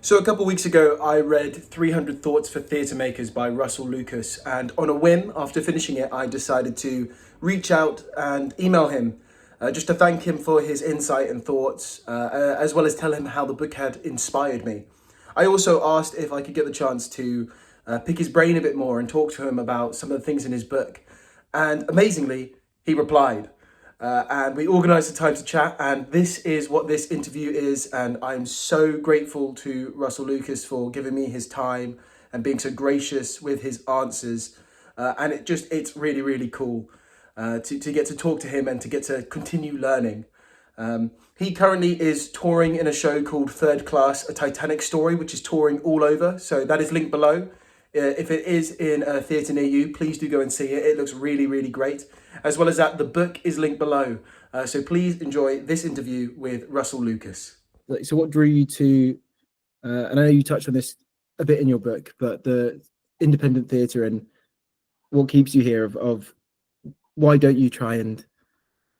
So a couple of weeks ago, I read 300 Thoughts for Theatremakers by Russell Lucas, and on a whim, after finishing it, I decided to reach out and email him, just to thank him for his insight and thoughts, as well as tell him how the book had inspired me. I also asked if I could get the chance to pick his brain a bit more and talk to him about some of the things in his book. And amazingly, he replied. And we organised a time to chat, and this is what this interview is. And I'm so grateful to Russell Lucas for giving me his time and being so gracious with his answers. And it's really, really cool to get to talk to him and to get to continue learning. He currently is touring in a show called Third Class, a Titanic story, which is touring all over. So that is linked below. If it is in a theatre near you, please do go and see it. It looks really, really great. As well as that, the book is linked below. So please enjoy this interview with Russell Lucas. So what drew you to, and I know you touched on this a bit in your book, but the independent theatre and what keeps you here of why don't you try and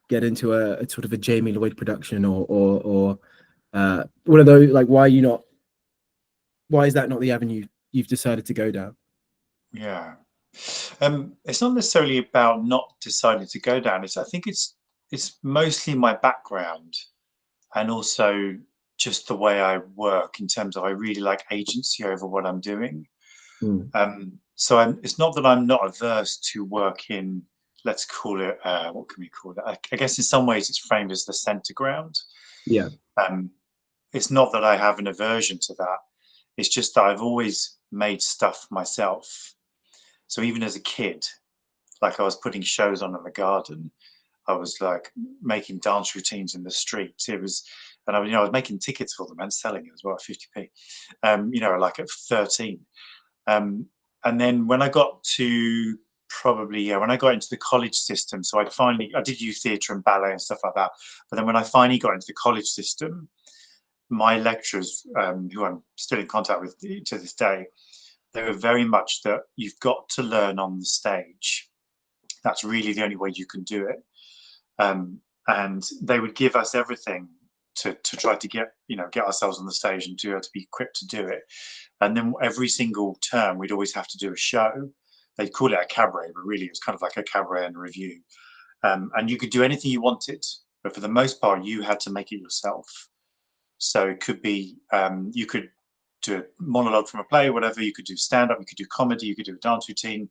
get into a sort of a Jamie Lloyd production or one of those, like, why is that not the avenue you've decided to go down? Yeah. It's not necessarily about not deciding to go down. I think it's mostly my background and also just the way I work in terms of I really like agency over what I'm doing. So it's not that I'm not averse to work in, let's call it, what can we call it? I guess in some ways it's framed as the center ground. Yeah. It's not that I have an aversion to that. It's just that I've always made stuff myself. So even as a kid, like I was putting shows on in the garden, I was like making dance routines in the streets. And I was making tickets for them and selling it as well at 50p, like at 13. And then when I got to when I got into the college system, so I did youth theatre and ballet and stuff like that. But then when I finally got into the college system, my lecturers, who I'm still in contact with to this day, they were very much that you've got to learn on the stage. That's really the only way you can do it. And they would give us everything to try to get ourselves on the stage and to be equipped to do it. And then every single term, we'd always have to do a show. They'd call it a cabaret, but really it's kind of like a cabaret and a review. And you could do anything you wanted, but for the most part, you had to make it yourself. So it could be, you could do a monologue from a play, whatever. You could do stand-up, you could do comedy, you could do a dance routine,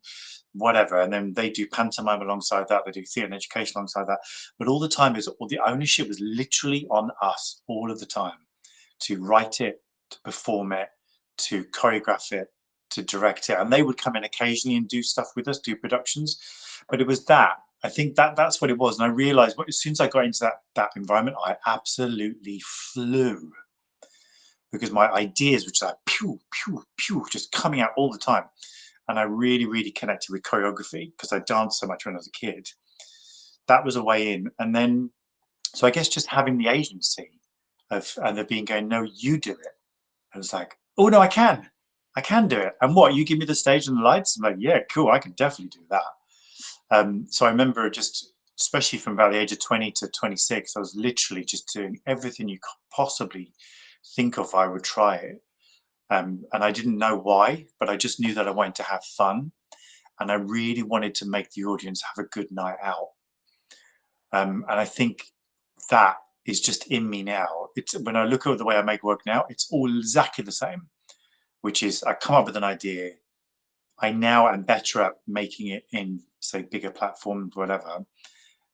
whatever. And then they do pantomime alongside that. They do theatre and education alongside that. But all the time, all the ownership was literally on us all of the time to write it, to perform it, to choreograph it, to direct it. And they would come in occasionally and do stuff with us, do productions. But it was that. I think that's what it was. And I realized as soon as I got into that environment, I absolutely flew. Because my ideas, which are like pew, pew, pew, just coming out all the time. And I really, really connected with choreography because I danced so much when I was a kid. That was a way in. And then, so I guess just having the agency and there being going, no, you do it. And it's like, oh, no, I can do it. And what, you give me the stage and the lights? I'm like, yeah, cool, I can definitely do that. So I remember especially from about the age of 20 to 26, I was literally just doing everything you could possibly think of. I would try it. And I didn't know why, but I just knew that I wanted to have fun. And I really wanted to make the audience have a good night out. And I think that is just in me now. When I look at the way I make work now, it's all exactly the same, which is I come up with an idea. I now am better at making it in, say, bigger platforms, whatever.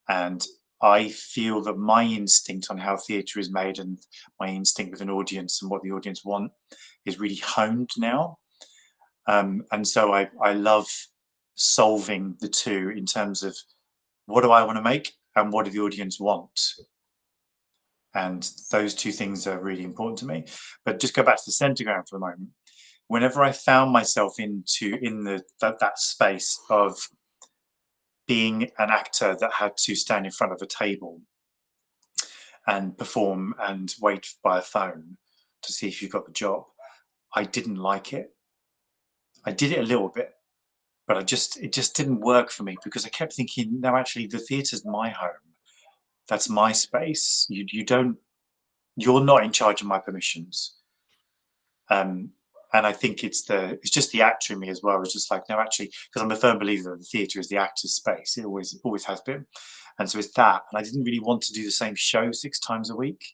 And I feel that my instinct on how theatre is made and my instinct with an audience and what the audience want is really honed now. And so I love solving the two in terms of what do I want to make and what do the audience want. And those two things are really important to me. But just go back to the centre ground for a moment. Whenever I found myself in that space of being an actor that had to stand in front of a table and perform and wait by a phone to see if you got the job, I didn't like it. I did it a little bit, but it just didn't work for me because I kept thinking, no, actually the theatre's my home. That's my space. You're not in charge of my permissions. And I think it's just the actor in me as well. It's just like, no, actually, because I'm a firm believer that the theatre is the actor's space. It always has been. And so it's that. And I didn't really want to do the same show 6 times a week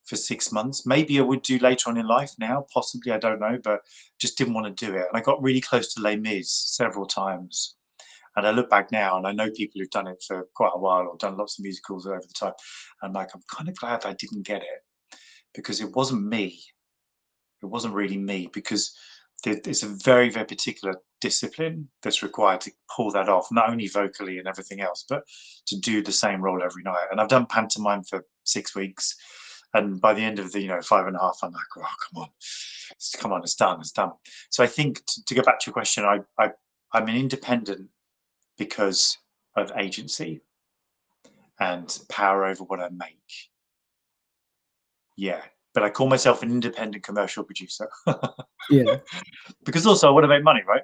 for 6 months. Maybe I would do later on in life now, possibly, I don't know, but just didn't want to do it. And I got really close to Les Mis several times. And I look back now and I know people who've done it for quite a while or done lots of musicals over the time. And I'm kind of glad I didn't get it, because it wasn't me. It wasn't really me, because it's a very, very particular discipline that's required to pull that off, not only vocally and everything else, but to do the same role every night. And I've done pantomime for 6 weeks. And by the end of the 5.5, I'm like, oh, come on, it's done. So I think to go back to your question, I'm an independent because of agency and power over what I make. Yeah, but I call myself an independent commercial producer. Yeah, because also I want to make money, right?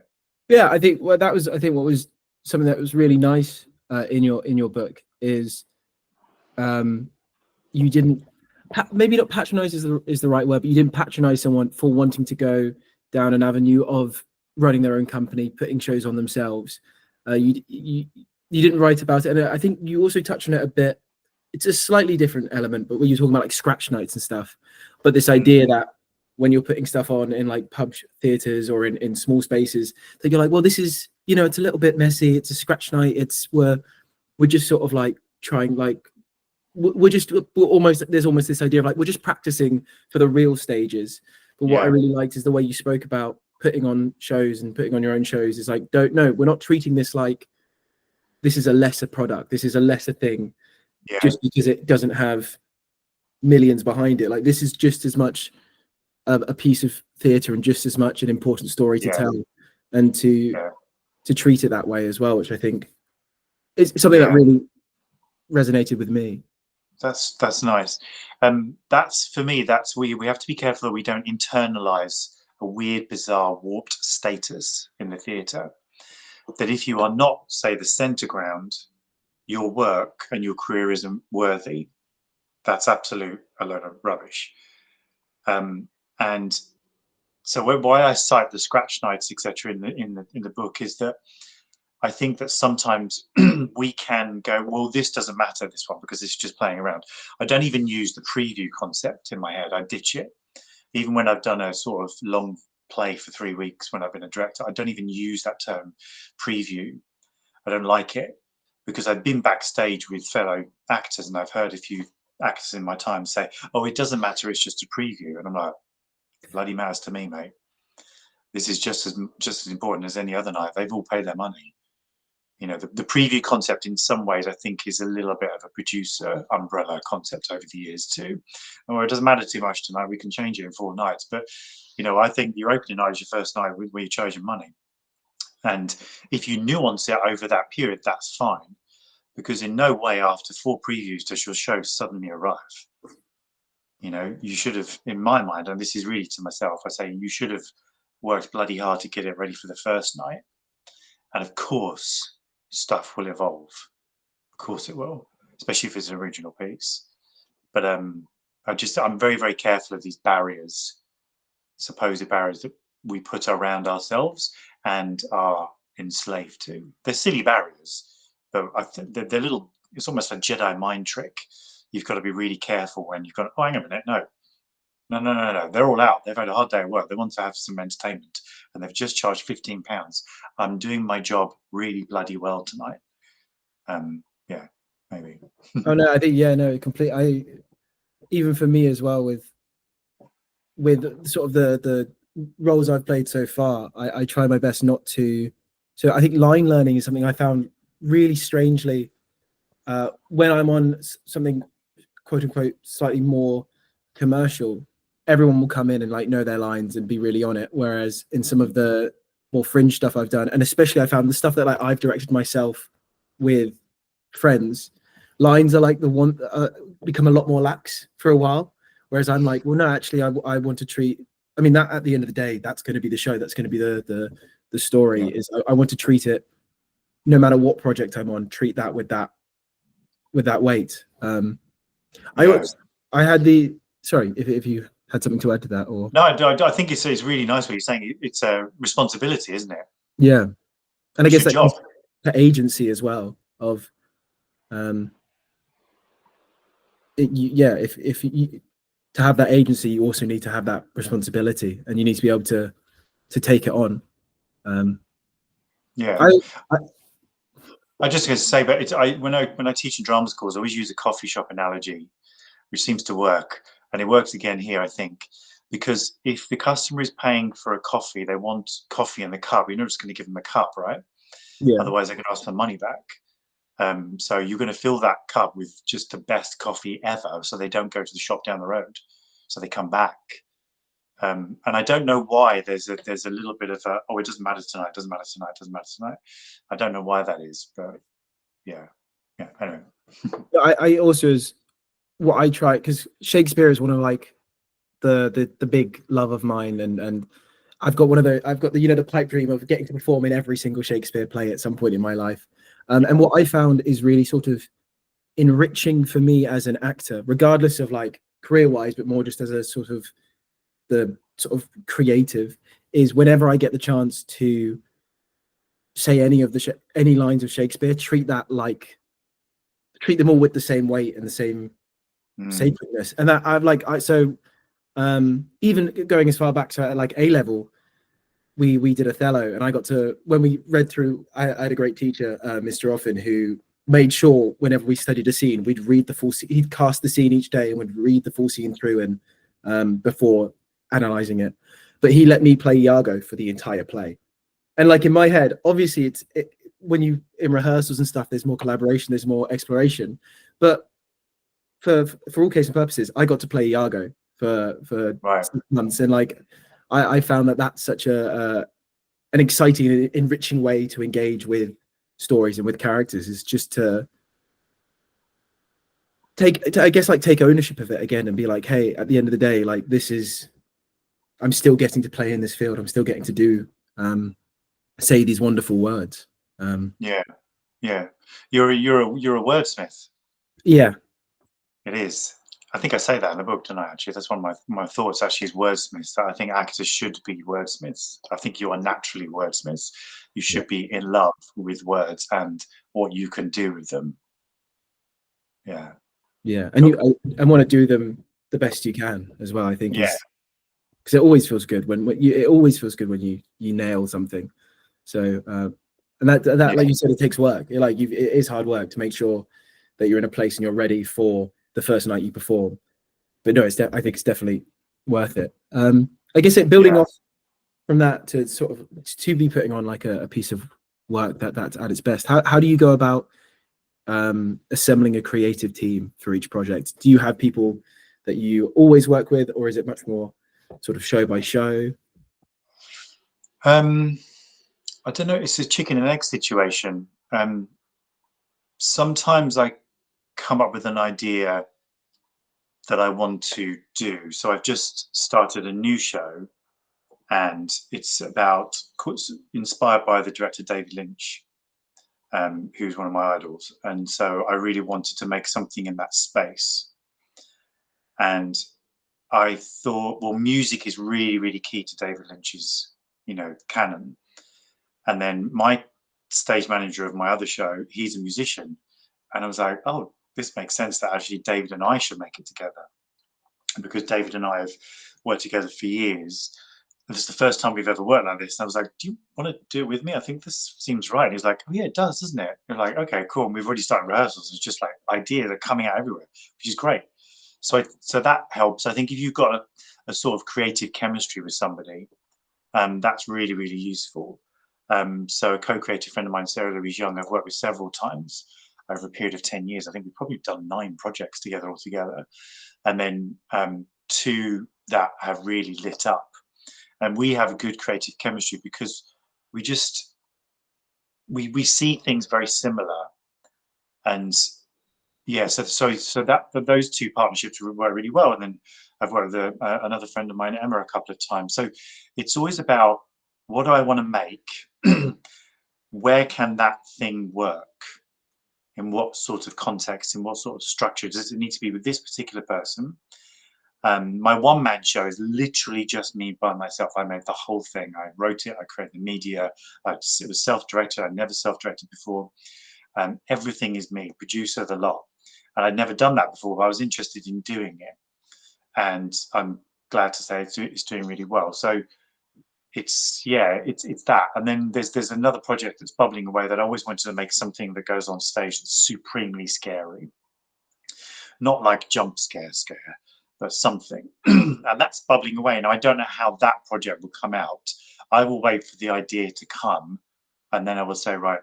yeah. I think what was something that was really nice in your book is you didn't, maybe not patronize is the right word, but you didn't patronize someone for wanting to go down an avenue of running their own company, putting shows on themselves. You didn't write about it, and I think you also touched on it a bit. It's a slightly different element, but when you're talking about like scratch nights and stuff, but this idea that when you're putting stuff on in like pub theaters or in small spaces, that you're like, well, this is, it's a little bit messy. It's a scratch night. We're just sort of like trying, like, there's almost this idea of like, we're just practicing for the real stages. But what I really liked is the way you spoke about putting on shows and putting on your own shows is like, we're not treating this like this is a lesser product. This is a lesser thing just because it doesn't have millions behind it. Like, this is just as much a piece of theatre and just as much an important story to tell, and to treat it that way as well, which I think is something that really resonated with me. That's nice. That's, for me, that's we have to be careful that we don't internalize a weird, bizarre, warped status in the theatre. That if you are not, say, the centre ground, your work and your career isn't worthy. That's absolute a load of rubbish. And so why I cite the scratch nights, etc., in the book is that I think that sometimes we can go, well, this doesn't matter, this one, because it's just playing around. I don't even use the preview concept in my head. I ditch it. Even when I've done a sort of long play for 3 weeks, when I've been a director, I don't even use that term preview. I don't like it, because I've been backstage with fellow actors and I've heard a few actors in my time say, oh, it doesn't matter, it's just a preview. And I'm like, bloody matters to me, mate. This is just as important as any other night. They've all paid their money. The preview concept in some ways, I think, is a little bit of a producer umbrella concept over the years too. And where it doesn't matter too much tonight, we can change it in 4 nights. But, I think your opening night is your first night where you charge your money. And if you nuance it over that period, that's fine. Because in no way after 4 previews does your show suddenly arrive. You should have, in my mind, and this is really to myself, I say you should have worked bloody hard to get it ready for the first night. And of course, stuff will evolve. Of course it will, especially if it's an original piece. But I'm very, very careful of these barriers, supposed barriers that we put around ourselves and are enslaved to. They're silly barriers, but they're little. It's almost a Jedi mind trick. You've got to be really careful when you've got, oh, hang on a minute, no. They're all out. They've had a hard day at work. They want to have some entertainment, and they've just charged £15. I'm doing my job really bloody well tonight. Yeah, maybe. Oh no, I think completely. Even for me as well, with sort of the roles I've played so far, I try my best not to. So I think line learning is something I found really strangely when I'm on something quote unquote slightly more commercial. Everyone will come in and like know their lines and be really on it. Whereas in some of the more fringe stuff I've done, and especially I found the stuff that like I've directed myself with friends, lines are like the one become a lot more lax for a while. Whereas I'm like, well, no, actually, I want to treat. I mean, that at the end of the day, that's going to be the show. That's going to be the story. Is I want to treat it, no matter what project I'm on, treat that with that weight. I had the sorry if you had something to add to that, or No, I think it's really nice what you're saying. It's a responsibility, isn't it? yeah, and I It's guess your that job. comes to agency as well of yeah, if you to have that agency, you also need to have that responsibility, and you need to be able to take it on. Yeah. I, I I just going to say, but when I teach in drama schools, I always use a coffee shop analogy, which seems to work, and it works again here, I think, because if the customer is paying for a coffee, they want coffee in the cup. You're not just going to give them a cup, right? yeah, Otherwise, they're going to ask for money back. So you're going to fill that cup with just the best coffee ever, so they don't go to the shop down the road, so they come back. And I don't know why there's a little bit of a, oh, it doesn't matter tonight, it doesn't matter tonight, it doesn't matter tonight. I don't know why that is, but yeah, anyway. I also is what I try, because Shakespeare is one of like the big love of mine, and I've got the the pipe dream of getting to perform in every single Shakespeare play at some point in my life. And what I found is really sort of enriching for me as an actor, regardless of like career wise, but more just as a sort of the sort of creative, is whenever I get the chance to say any lines of Shakespeare, treat them all with the same weight and the same sacredness. And that I've like even going as far back to like A level, we did Othello, and I got to, when we read through, I had a great teacher, Mr. Offen, who made sure whenever we studied a scene, we'd read the full scene. He'd cast the scene each day and would read the full scene through and before analyzing it. But he let me play Iago for the entire play. And like in my head, obviously when you in rehearsals and stuff, there's more collaboration, there's more exploration. But for all case and purposes, I got to play Iago for Right. 6 months, and like I found that that's such an exciting, enriching way to engage with stories and with characters, is just to take ownership of it again and be like, hey, at the end of the day, like I'm still getting to play in this field. I'm still getting to do say these wonderful words. Yeah. You're a wordsmith. Yeah. It is. I think I say that in the book, don't I? Actually, that's one of my thoughts. Actually, is wordsmiths. I think actors should be wordsmiths. I think you are naturally wordsmiths. You should be in love with words and what you can do with them. Yeah. Yeah, and I want to do them the best you can as well. I think Yeah. is because it always feels good it always feels good when you nail something. So and that Yeah. like you said, it takes work. It is hard work to make sure that you're in a place and you're ready for the first night you perform. But no, I think it's definitely worth it. I guess building off from that to sort of to be putting on like a piece of work that's at its best. How do you go about assembling a creative team for each project? Do you have people that you always work with, or is it much more sort of show by show? I don't know. It's a chicken and egg situation. Sometimes I come up with an idea that I want to do. So I've just started a new show, and it's inspired by the director David Lynch, who's one of my idols. And so I really wanted to make something in that space. And I thought, well, music is really, really key to David Lynch's, canon. And then my stage manager of my other show, he's a musician. And I was like, oh, this makes sense that actually David and I should make it together. And because David and I have worked together for years, this is the first time we've ever worked like this. And I was like, do you want to do it with me? I think this seems right. And he's like, oh, yeah, it does, doesn't it? And like, okay, cool. And we've already started rehearsals. It's just like ideas are coming out everywhere, which is great. So that helps. I think if you've got a sort of creative chemistry with somebody, that's really, really useful. So a co-creative friend of mine, Sarah Louise Young, I've worked with several times over a period of 10 years. I think we've probably done 9 projects together altogether. And then 2 that have really lit up. And we have a good creative chemistry because we see things very similar. And yeah, so that those 2 partnerships work really well. And then I've worked with another friend of mine, Emma, a couple of times. So it's always about, what do I want to make? Where can that thing work? In what sort of context? In what sort of structure? Does it need to be with this particular person? My one-man show is literally just me by myself. I made the whole thing. I wrote it. I created the media. It was self-directed. I'd never self-directed before. Everything is me, producer, the lot. And I'd never done that before, but I was interested in doing it. And I'm glad to say it's doing really well. So it's that. And then there's another project that's bubbling away that I always wanted to make something that goes on stage that's supremely scary. Not like jump scare, but something. And that's bubbling away. And I don't know how that project will come out. I will wait for the idea to come, and then I will say, right,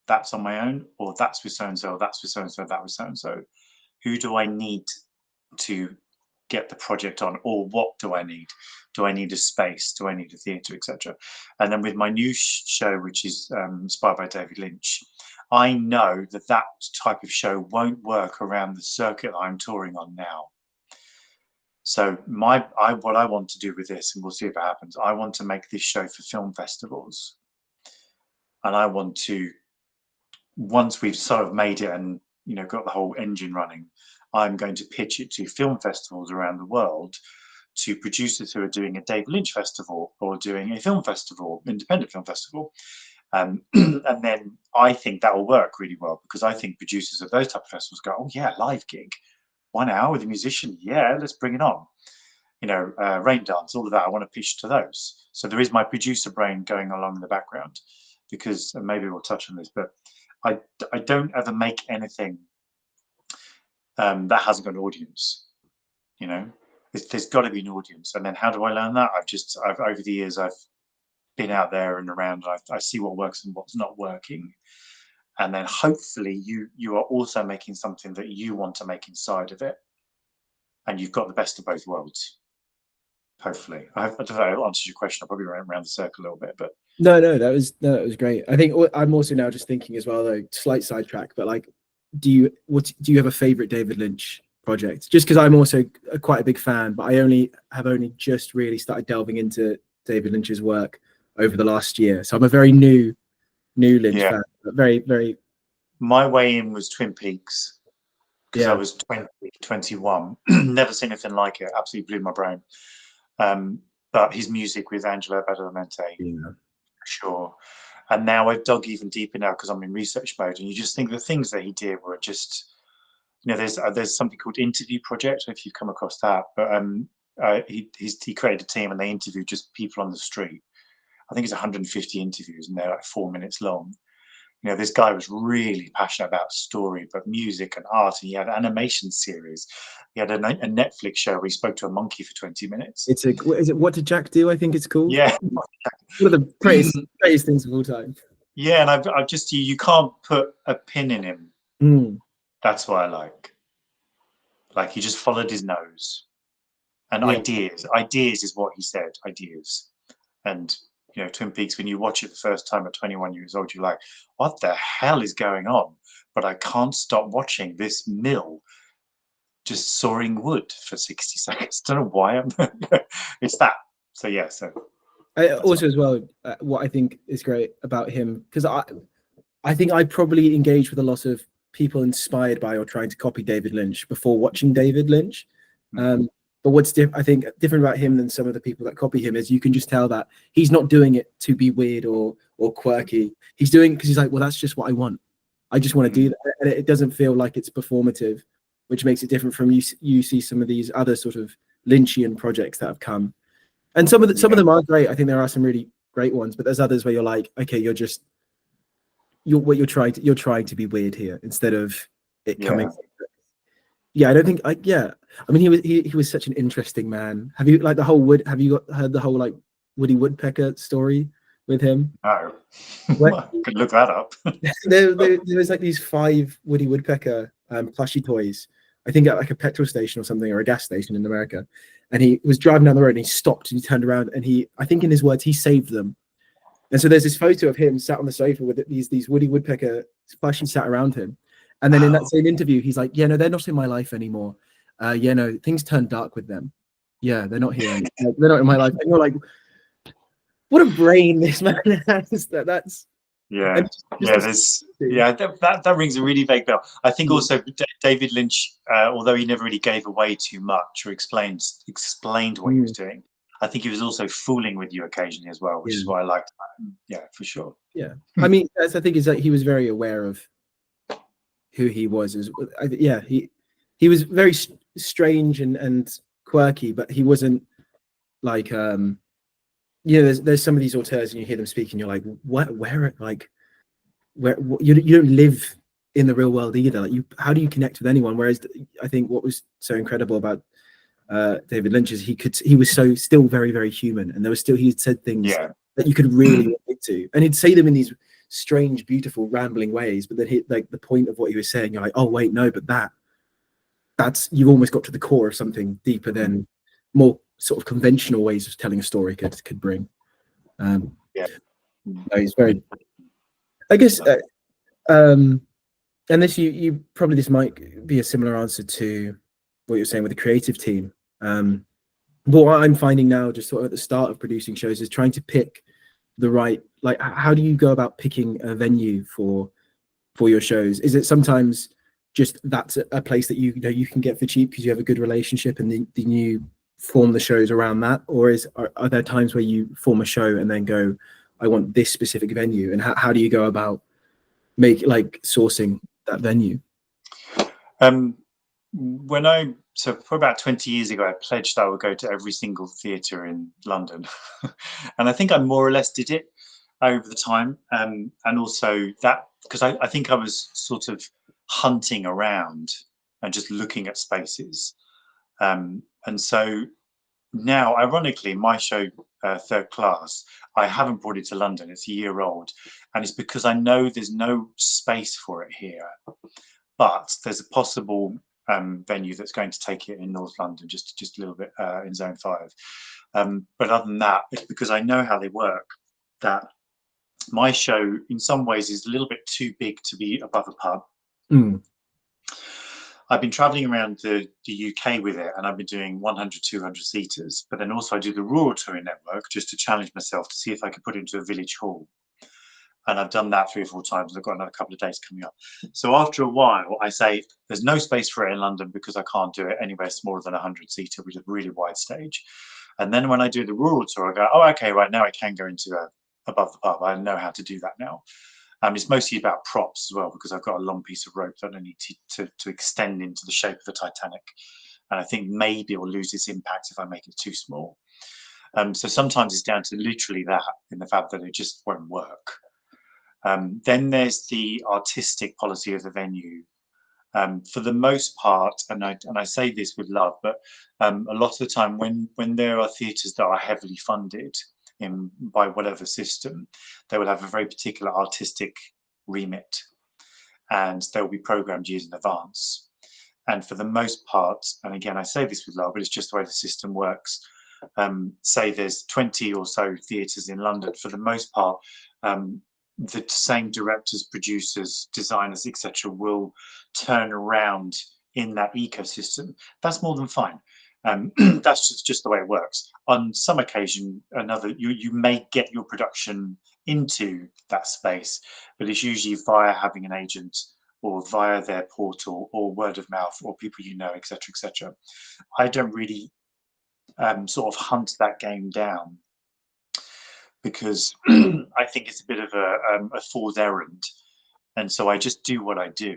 that's on my own, or that's with so-and-so, that's with so-and-so, that with so-and-so. Who do I need to get the project on, or what do I need? Do I need a space? Do I need a theatre, etc.? And then with my new show, which is inspired by David Lynch, I know that type of show won't work around the circuit I'm touring on now. So what I want to do with this, and we'll see if it happens, I want to make this show for film festivals. And I want to, once we've sort of made it and got the whole engine running, I'm going to pitch it to film festivals around the world, to producers who are doing a David Lynch festival or doing a film festival, independent film festival. And then I think that will work really well, because I think producers of those type of festivals go, oh yeah, live gig, 1 hour with a musician, yeah, let's bring it on. Rain dance, all of that, I want to pitch to those. So there is my producer brain going along in the background, because, and maybe we'll touch on this, but I don't ever make anything that hasn't got an audience. There's got to be an audience. And then how do I learn that? I've over the years, I've been out there and around. I see what works and what's not working. And then hopefully you are also making something that you want to make inside of it, and you've got the best of both worlds. Hopefully, I don't know. That answers your question. I probably ran around the circle a little bit, but no, that was great. I think I'm also now just thinking as well, though, slight sidetrack, but like, do you have a favorite David Lynch project? Just because I'm also quite a big fan, but I have only just really started delving into David Lynch's work over the last year, so I'm a very new Lynch fan. But very, very. My way in was Twin Peaks, because I was 21. Never seen anything like it. Absolutely blew my brain. But his music with Angelo Badalamenti, sure. And now I've dug even deeper now, because I'm in research mode, and you just think the things that he did were just, there's something called Interview Project, if you've come across that. But he created a team, and they interviewed just people on the street. I think it's 150 interviews, and they're like 4 minutes long. This guy was really passionate about story, but music and art, and he had an animation series. He had a Netflix show where he spoke to a monkey for 20 minutes. Is it What Did Jack Do? I think it's called. Yeah. One of the greatest things of all time. Yeah, and I've just, you can't put a pin in him. That's what I like. Like, he just followed his nose. And ideas is what he said, ideas. And Twin Peaks, when you watch it the first time at 21 years old, you're like, what the hell is going on? But I can't stop watching this mill just sawing wood for 60 seconds. Don't know why it's that. So yeah, also as well, what I think is great about him, because I think I probably engage with a lot of people inspired by or trying to copy David Lynch before watching David Lynch. But what's I think different about him than some of the people that copy him is you can just tell that he's not doing it to be weird or quirky. He's doing it because he's like, well, that's just what I want. I just want to do that, and it doesn't feel like it's performative, which makes it different from you see some of these other sort of Lynchian projects that have come, and some of them are great. I think there are some really great ones, but there's others where you're like, okay, you're trying to be weird here instead of it coming. I don't think I mean, he was such an interesting man. Have you heard the whole like Woody Woodpecker story with him? No. I could look that up. there was like these 5 Woody Woodpecker plushie toys, I think at like a petrol station or something, or a gas station in America. And he was driving down the road and he stopped and he turned around and I think in his words, he saved them. And so there's this photo of him sat on the sofa with these Woody Woodpecker plushies sat around him. And then in that same interview, he's like, no, they're not in my life anymore. Things turned dark with them. Yeah, they're not here anymore. They're not in my life. And you're like, what a brain this man has. That's Yeah, And yeah. just That rings a really vague bell. I think yeah, also David Lynch, although he never really gave away too much or explained what he was mm, doing, I think he was also fooling with you occasionally as well, which yeah, is what I liked about him. Yeah, for sure. yeah. I mean, that's, I think is that he was very aware of who he was. Yeah, he was very strange and quirky, but he wasn't like there's some of these auteurs and you hear them speak and you're like, what, where, like, you don't live in the real world either. Like, how do you connect with anyone? Whereas I think what was so incredible about David Lynch is he was so still very, very human, and there was still, he had said things Yeah, that you could really relate to, and he'd say them in these strange, beautiful, rambling ways, but then like the point of what he was saying, you're like, oh wait, no, but that's you've almost got to the core of something deeper than more sort of conventional ways of telling a story could bring. yeah. No, he's very, I guess, and this you probably, this might be a similar answer to what you're saying with the creative team. But what I'm finding now, just sort of at the start of producing shows, is trying to pick the right, like, how do you go about picking a venue for your shows? Is it sometimes just that's a place that you know you can get for cheap because you have a good relationship, and then you form the shows around that, or are there times where you form a show and then go, I want this specific venue, and how do you go about sourcing that venue? So for about 20 years ago, I pledged I would go to every single theatre in London, and I think I more or less did it over the time. And also that because I think I was sort of hunting around and just looking at spaces. And so now, ironically, my show, Third Class, I haven't brought it to London. It's a year old, and it's because I know there's no space for it here. But there's a possible venue that's going to take it in North London, just a little bit in Zone 5. But other than that, it's because I know how they work, that my show in some ways is a little bit too big to be above a pub. Mm. I've been traveling around the UK with it, and I've been doing 100, 200 seaters, but then also I do the rural touring network just to challenge myself to see if I could put it into a village hall. And I've done that 3 or 4 times. I've got another couple of dates coming up. So after a while, I say there's no space for it in London because I can't do it anywhere smaller than 100 seater with a really wide stage. And then when I do the rural tour, I go, oh, okay, right, now I can go into above the pub. I know how to do that now. It's mostly about props as well, because I've got a long piece of rope that I need to extend into the shape of the Titanic. And I think maybe it will lose its impact if I make it too small. So sometimes it's down to literally that, in the fact that it just won't work. Then there's the artistic policy of the venue. For the most part, and I say this with love, but a lot of the time when there are theatres that are heavily funded by whatever system, they will have a very particular artistic remit, and they will be programmed years in advance. And for the most part, and again, I say this with love, but it's just the way the system works. Say there's 20 or so theatres in London. For the most part, the same directors, producers, designers, etc., will turn around in that ecosystem. That's more than fine. That's just the way it works. On some occasion, you may get your production into that space, but it's usually via having an agent or via their portal or word of mouth or people you know, etc., etc. I don't really sort of hunt that game down, because I think it's a bit of a fool's errand. And so I just do what I do.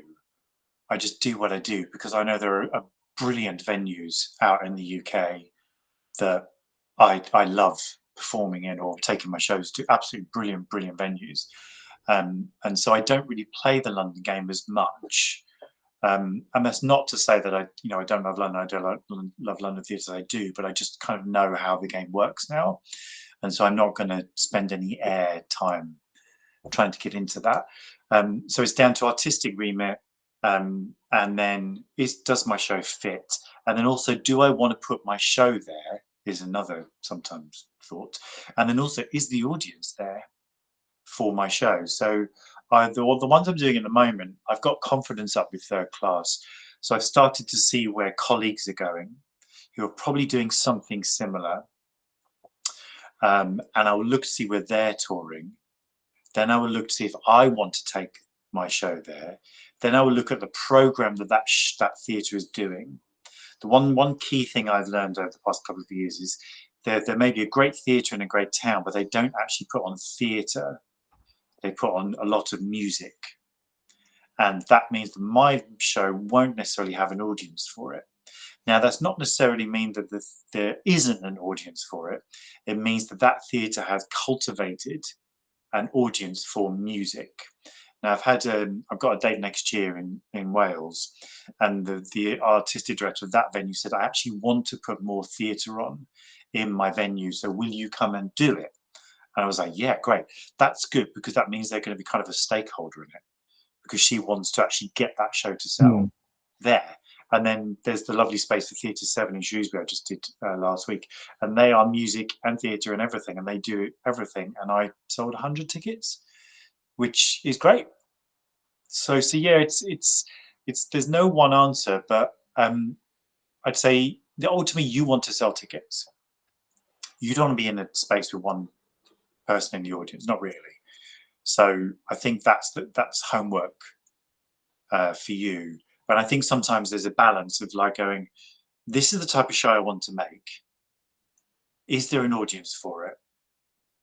I just do what I do because I know there are brilliant venues out in the UK that I love performing in or taking my shows to. Absolutely brilliant venues. And so I don't really play the London game as much. And that's not to say that I don't love London. I don't love London theatres. I do, but I just kind of know how the game works now. And so I'm not going to spend any air time trying to get into that. So it's down to artistic remit, and then does my show fit? And then also, do I want to put my show there? Is another sometimes thought. And then also, is the audience there for my show? So the ones I'm doing at the moment, I've got confidence up with Third Class. So I've started to see where colleagues are going who are probably doing something similar. And I'll look to see where they're touring. Then I will look to see if I want to take my show there. Then I will look at the program that theatre is doing. The one key thing I've learned over the past couple of years is there may be a great theatre in a great town, but they don't actually put on theatre. They put on a lot of music. And that means that my show won't necessarily have an audience for it. Now, that's not necessarily mean that there isn't an audience for it. It means that theatre has cultivated an audience for music. Now, I've got a date next year in Wales, and the artistic director of that venue said, I actually want to put more theatre on in my venue, so will you come and do it? And I was like, yeah, great. That's good, because that means they're going to be kind of a stakeholder in it, because she wants to actually get that show to sell there. And then there's the lovely space for Theatre 7 in Shrewsbury I just did last week. And they are music and theatre and everything, and they do everything. And I sold 100 tickets, which is great. So yeah, it's there's no one answer, but I'd say that ultimately you want to sell tickets. You don't want to be in a space with one person in the audience, not really. So I think that's homework for you. But I think sometimes there's a balance of like going, this is the type of show I want to make. Is there an audience for it?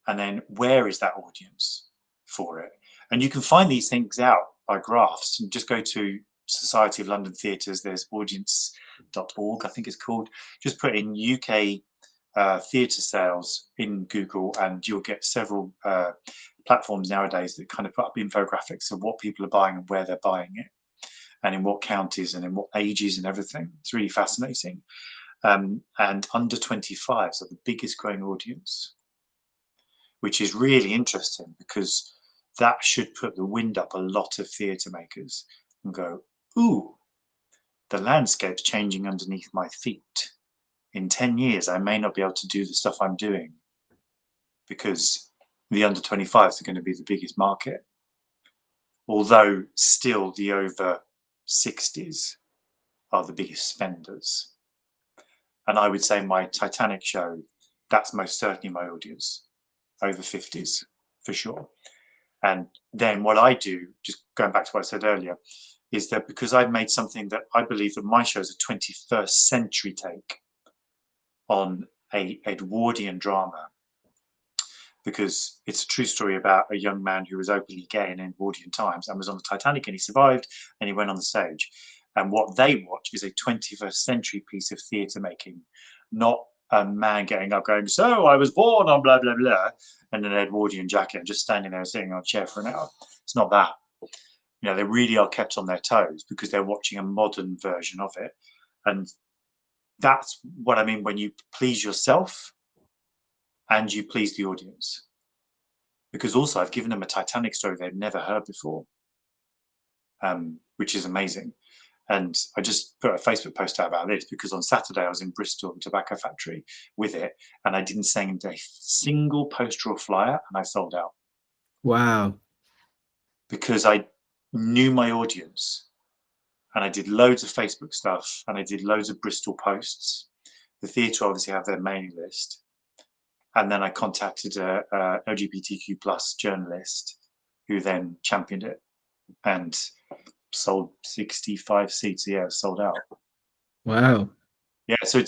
And then where is that audience for it? And you can find these things out by graphs, and just go to Society of London Theatres. There's audience.org, I think it's called. Just put in UK theatre sales in Google, and you'll get several platforms nowadays that kind of put up infographics of what people are buying and where they're buying it, and in what counties and in what ages and everything. It's really fascinating. And under 25s are the biggest growing audience, which is really interesting, because that should put the wind up a lot of theatre makers and go, ooh, the landscape's changing underneath my feet. In 10 years, I may not be able to do the stuff I'm doing, because the under 25s are going to be the biggest market. Although still the over 60s are the biggest spenders. And I would say my Titanic show, that's most certainly my audience, over 50s for sure. And then what I do, just going back to what I said earlier, is that because I've made something that I believe that my show is a 21st century take on a Edwardian drama, because it's a true story about a young man who was openly gay in Edwardian times and was on the Titanic, and he survived and he went on the stage. And what they watch is a 21st century piece of theatre making, not a man getting up going, so I was born on blah, blah, blah, and an Edwardian jacket and just standing there sitting on a chair for an hour. It's not that. You know, they really are kept on their toes because they're watching a modern version of it. And that's what I mean when you please yourself and you please the audience. Because also I've given them a Titanic story they've never heard before, which is amazing. And I just put a Facebook post out about this because on Saturday I was in Bristol, the tobacco factory, with it, and I didn't send a single poster or flyer, and I sold out. Wow. Because I knew my audience, and I did loads of Facebook stuff, and I did loads of Bristol posts. The theatre obviously have their mailing list. And then I contacted a LGBTQ plus journalist who then championed it and sold 65 seats. Yeah, sold out. Wow. Yeah, so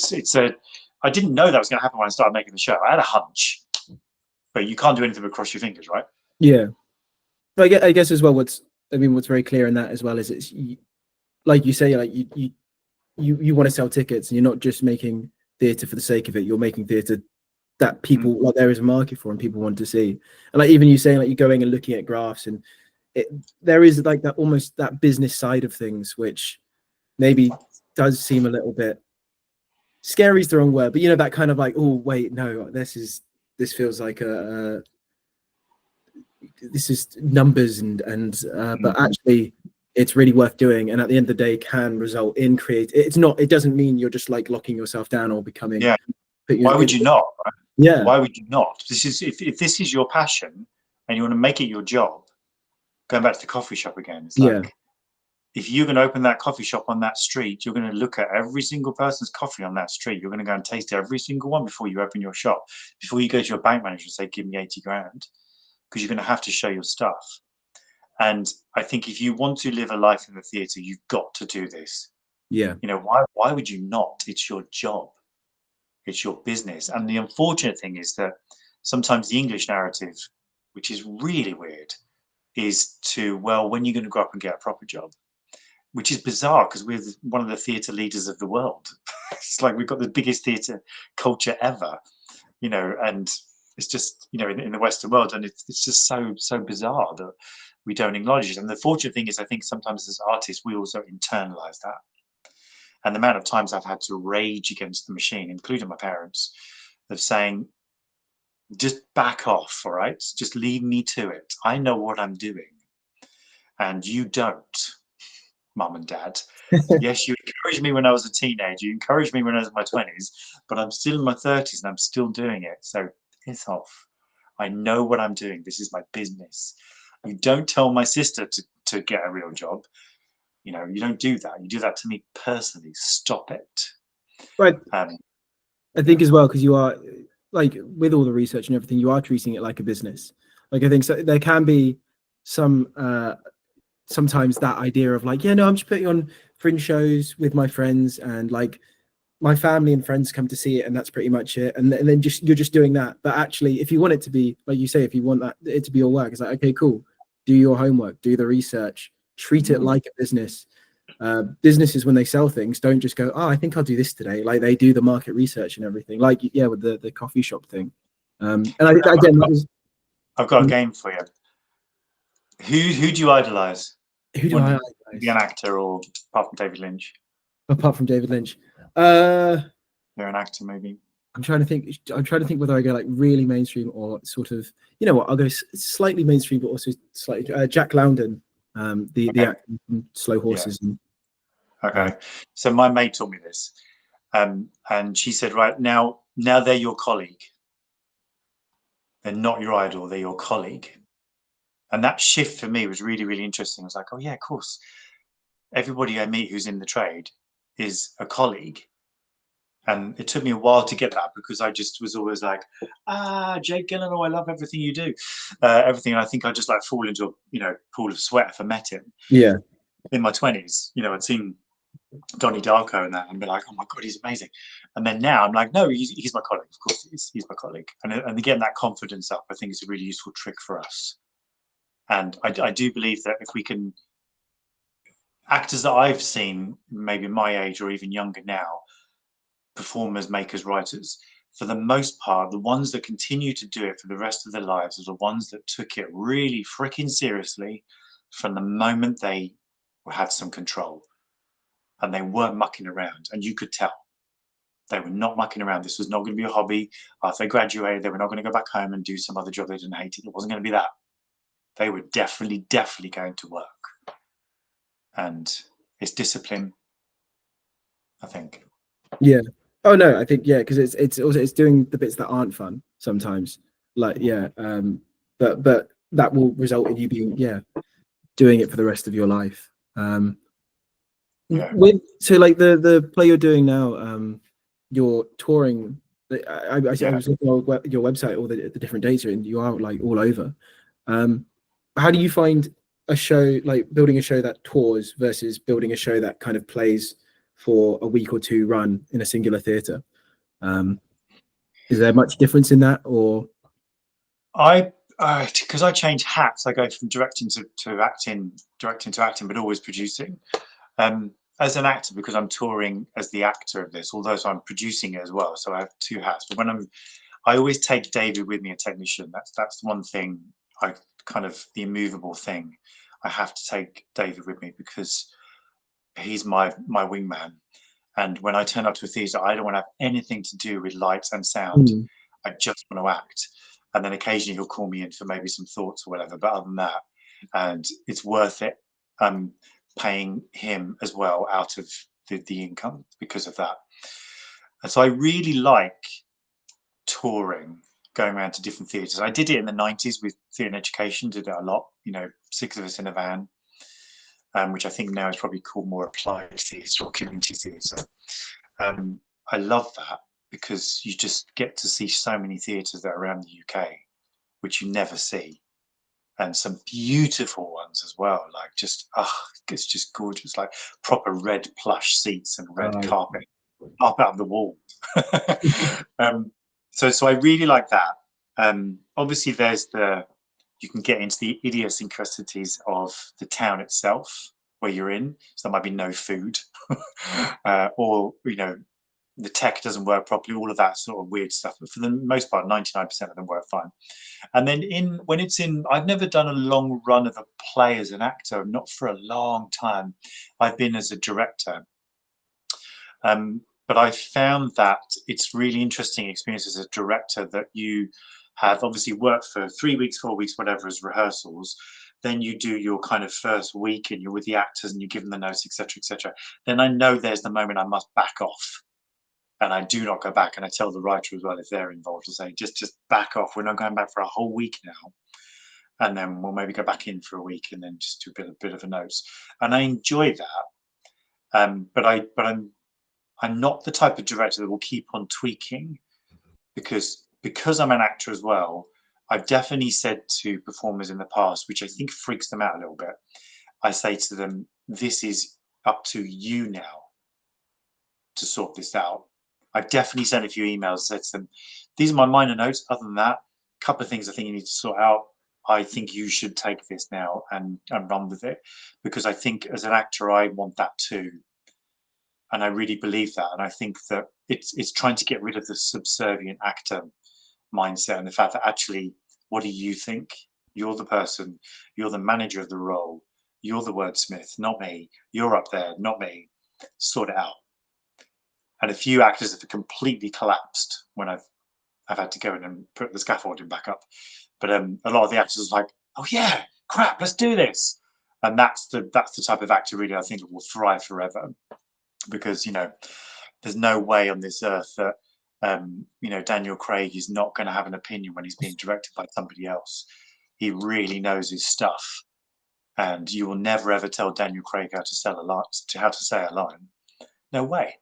I didn't know that was going to happen when I started making the show. I had a hunch, but you can't do anything but cross your fingers, right? Yeah. I guess as well, what's very clear in that as well is it's like you say, like you want to sell tickets, and you're not just making theatre for the sake of it. You're making theatre that people like there is a market for and people want to see. And like even you saying like you're going and looking at graphs, and there is like that almost that business side of things, which maybe does seem a little bit scary is the wrong word, but you know, that kind of like, oh wait, no, this feels like this is numbers and but actually it's really worth doing, and at the end of the day can result in it doesn't mean you're just like locking yourself down or becoming why would you not, right? Yeah, why would you not? This is if this is your passion and you want to make it your job, going back to the coffee shop again, it's like if you're going to open that coffee shop on that street, you're going to look at every single person's coffee on that street. You're going to go and taste every single one before you open your shop, before you go to your bank manager and say, give me 80 grand. because you're going to have to show your stuff. And I think if you want to live a life in the theatre, you've got to do this. Yeah. You know, why would you not? It's your job. It's your business. And the unfortunate thing is that sometimes the English narrative, which is really weird, is to, well, when you're going to grow up and get a proper job, which is bizarre because we're one of the theatre leaders of the world. It's like we've got the biggest theatre culture ever, you know, and it's just, you know, in the Western world, and it's just so bizarre that we don't acknowledge it. And the fortunate thing is, I think sometimes as artists, we also internalize that. And the amount of times I've had to rage against the machine, including my parents, of saying, just back off, all right? Just leave me to it. I know what I'm doing. And you don't, mum and dad. Yes, you encouraged me when I was a teenager. You encouraged me when I was in my 20s, but I'm still in my 30s and I'm still doing it. So piss off. I know what I'm doing. This is my business. You don't tell my sister to get a real job. You know, you don't do that. You do that to me personally. Stop it. Right. I think as well, because you are, like, with all the research and everything, you are treating it like a business. Like, I think so there can be some sometimes that idea of like, yeah, no, I'm just putting on fringe shows with my friends, and like my family and friends come to see it, and that's pretty much it. And then just you're just doing that. But actually, if you want it to be, like you say, if you want that it to be your work, it's like, okay, cool, do your homework, do the research, treat it like a business. Businesses, when they sell things, don't just go, oh, I think I'll do this today. Like, they do the market research and everything, like, yeah, with the coffee shop thing. And again, that was, I've got a game for you. Who do you idolize? who do I Be an actor, or apart from David Lynch? apart from David Lynch? You're an actor, maybe. I'm trying to think whether I go like really mainstream or sort of, you know what, I'll go slightly mainstream, but also slightly Jack London, the actor from Slow Horses. Yeah. Okay. So my mate told me this, and she said, right now they're your colleague. They're not your idol. They're your colleague. And that shift for me was really, really interesting. I was like, oh yeah, of course. Everybody I meet who's in the trade is a colleague. And it took me a while to get that, because I just was always like, Jake Gyllenhaal, I love everything you do, everything. And I think I just like fall into a, you know, pool of sweat if I met him. Yeah. In my 20s, you know, I'd seen Donnie Darko and that, and be like, oh my god, he's amazing. And then now I'm like, no, he's my colleague. Of course, he's my colleague. And getting that confidence up, I think, is a really useful trick for us. And I do believe that if we can, actors that I've seen, maybe my age or even younger now, performers, makers, writers, for the most part, the ones that continue to do it for the rest of their lives are the ones that took it really freaking seriously from the moment they had some control, and they weren't mucking around. And you could tell they were not mucking around. This was not going to be a hobby. After they graduated, they were not going to go back home and do some other job they didn't hate. It wasn't going to be that. They were definitely going to work. And it's discipline, I think. Yeah. Oh no, I think, yeah, because it's also, it's doing the bits that aren't fun sometimes. Like, yeah, but that will result in you being, yeah, doing it for the rest of your life. Yeah. So like the play you're doing now, you're touring. I was looking at your website, all the different dates, and you are like all over. How do you find a show, like building a show that tours versus building a show that kind of plays for a week or two run in a singular theatre? Is there much difference in that, or? Because I change hats, I go from directing to acting, but always producing. As an actor, because I'm touring as the actor of this, although I'm producing it as well, so I have two hats. But I always take David with me, a technician. That's the one thing, the immovable thing. I have to take David with me because he's my wingman. And when I turn up to a theatre, I don't want to have anything to do with lights and sound. I just want to act. And then occasionally he'll call me in for maybe some thoughts or whatever. But other than that, and it's worth it. Paying him as well out of the income because of that. And so I really like touring, going around to different theatres. I did it in the 90s with Theatre and Education, did it a lot, 6 of us in a van, which I think now is probably called more applied theatre or community theatre. I love that because you just get to see so many theatres that are around the UK, which you never see. and some beautiful ones as well. Like just, it's just gorgeous. Like proper red plush seats and red carpet up out of the wall. So I really like that. Obviously, you can get into the idiosyncrasies of the town itself where you're in. So there might be no food, or the tech doesn't work properly. All of that sort of weird stuff. But for the most part, 99% of them work fine. And then I've never done a long run of a play as an actor, not for a long time. I've been as a director. But I found that it's really interesting experience as a director that you have obviously worked for 3 weeks, 4 weeks, whatever, as rehearsals. Then you do your kind of first week and you're with the actors and you give them the notes, etc., etc. Then I know there's the moment I must back off. And I do not go back. And I tell the writer as well, if they're involved, to say, just back off. We're not going back for a whole week now. And then we'll maybe go back in for a week and then just do a bit of a notes. And I enjoy that. But I'm not the type of director that will keep on tweaking, because I'm an actor as well. I've definitely said to performers in the past, which I think freaks them out a little bit, I say to them, this is up to you now to sort this out. I've definitely sent a few emails and said to them, these are my minor notes. Other than that, a couple of things I think you need to sort out. I think you should take this now and run with it, because I think as an actor, I want that too. And I really believe that. And I think that it's trying to get rid of the subservient actor mindset and the fact that actually, what do you think? You're the person, you're the manager of the role, you're the wordsmith, not me. You're up there, not me. Sort it out. And a few actors have completely collapsed when I've had to go in and put the scaffolding back up. But a lot of the actors are like, oh yeah, crap, let's do this. And that's the type of actor really I think will thrive forever. Because there's no way on this earth that Daniel Craig is not going to have an opinion when he's being directed by somebody else. He really knows his stuff, and you will never ever tell Daniel Craig how to say a line. No way.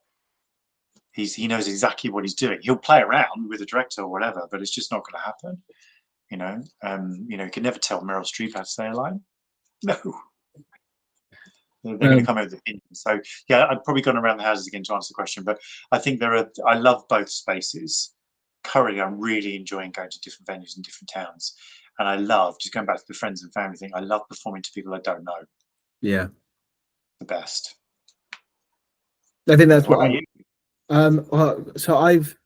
He knows exactly what he's doing. He'll play around with a director or whatever, but it's just not going to happen. You can never tell Meryl Streep how to say a line. No. They're going to come out with opinions. So yeah, I've probably gone around the houses again to answer the question, but I think I love both spaces. Currently, I'm really enjoying going to different venues in different towns, and I love just going back to the friends and family thing. I love performing to people I don't know. Yeah, the best. I think that's what well, so I've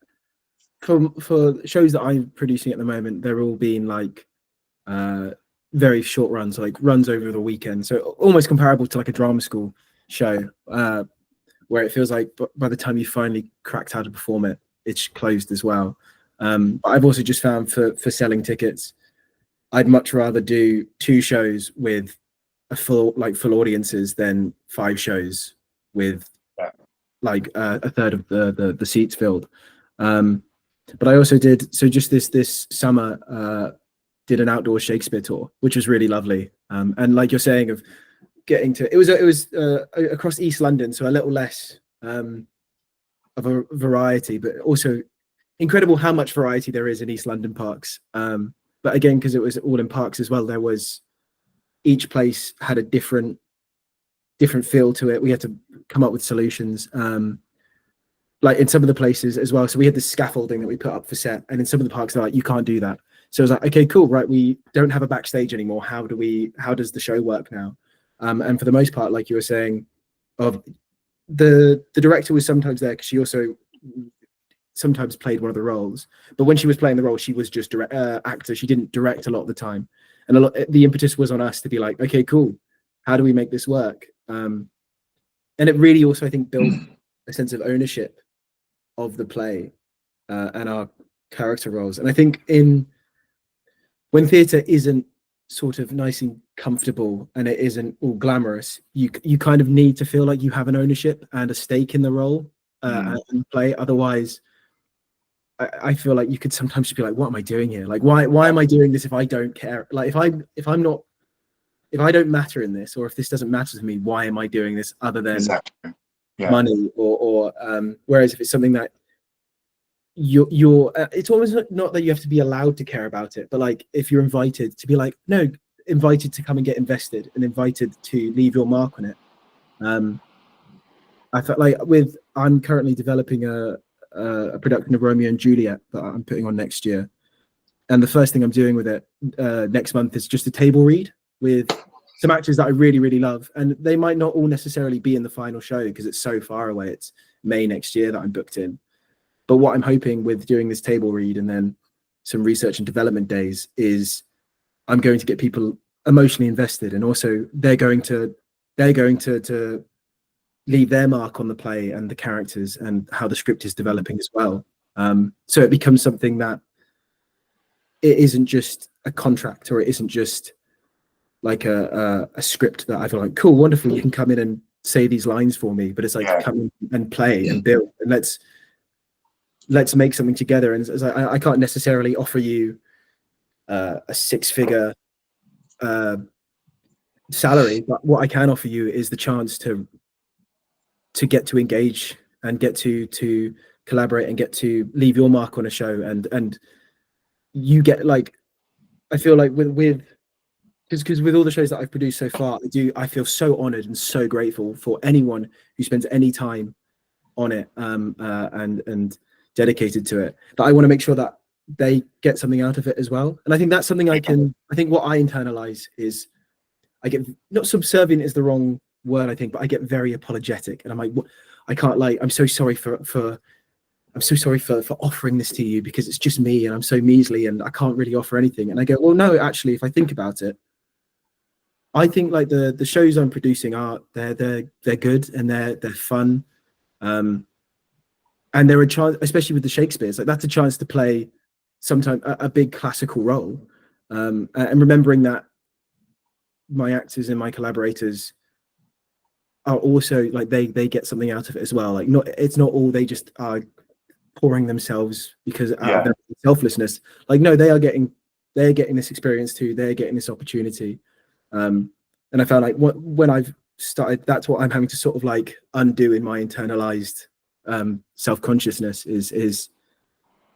for shows that I'm producing at the moment, they're all being like very short runs, like runs over the weekend, so almost comparable to like a drama school show, where it feels like by the time you finally cracked how to perform it, it's closed as well. But I've also just found for selling tickets, I'd much rather do 2 shows with a full audiences than 5 shows with like a third of the seats filled. But I also did just this summer did an outdoor Shakespeare tour, which was really lovely. And like you're saying, of getting to it was across East London, so a little less of a variety, but also incredible how much variety there is in East London parks. But again, because it was all in parks as well, each place had a different feel to it. We had to come up with solutions. Like in some of the places as well. So we had this scaffolding that we put up for set, and in some of the parks they're like, you can't do that. So I was like, okay, cool, right? We don't have a backstage anymore. How does the show work now? And for the most part, like you were saying, of the director was sometimes there because she also sometimes played one of the roles. But when she was playing the role, she was just actor. She didn't direct a lot of the time. And the impetus was on us to be like, okay, cool. How do we make this work? And it really also, I think, built a sense of ownership of the play and our character roles. And I think when theatre isn't sort of nice and comfortable and it isn't all glamorous, you kind of need to feel like you have an ownership and a stake in the role and play. Otherwise, I feel like you could sometimes just be like, what am I doing here? Like, why am I doing this if I don't care? Like, if I don't matter in this, or if this doesn't matter to me, why am I doing this other than money or whereas if it's something that you're it's almost not that you have to be allowed to care about it, but like if you're invited to be like, no, invited to come and get invested and invited to leave your mark on it. I felt like I'm currently developing a production of Romeo and Juliet that I'm putting on next year. And the first thing I'm doing with it next month is just a table read with some actors that I really, really love. And they might not all necessarily be in the final show because it's so far away. It's May next year that I'm booked in. But what I'm hoping with doing this table read and then some research and development days is I'm going to get people emotionally invested, and also they're going to leave their mark on the play and the characters and how the script is developing as well. So it becomes something that it isn't just a contract, or it isn't just like a script that I feel like, cool, wonderful, you can come in and say these lines for me, but it's like, come in and play and build, and let's make something together. And I can't necessarily offer you a 6-figure salary, but what I can offer you is the chance to get to engage and get to collaborate and get to leave your mark on a show. And you get, like, I feel like because with all the shows that I've produced so far, I feel so honored and so grateful for anyone who spends any time on it and dedicated to it, that I want to make sure that they get something out of it as well. And I think that's something I think what I internalize is, I get, not subservient is the wrong word, I think, but I get very apologetic, and I'm like, I can't, like, I'm so sorry for offering this to you because it's just me and I'm so measly and I can't really offer anything. And I go, well, no, actually, if I think about it, I think like the shows I'm producing they're good and they're fun, and they're a chance, especially with the Shakespeare's, like that's a chance to play sometimes a big classical role, and remembering that my actors and my collaborators are also, like, they get something out of it as well. Like, it's not all they just are pouring themselves because out of their selflessness. Like, no, they're getting this experience too. They're getting this opportunity. And I found like when I've started, that's what I'm having to sort of like undo in my internalized self-consciousness is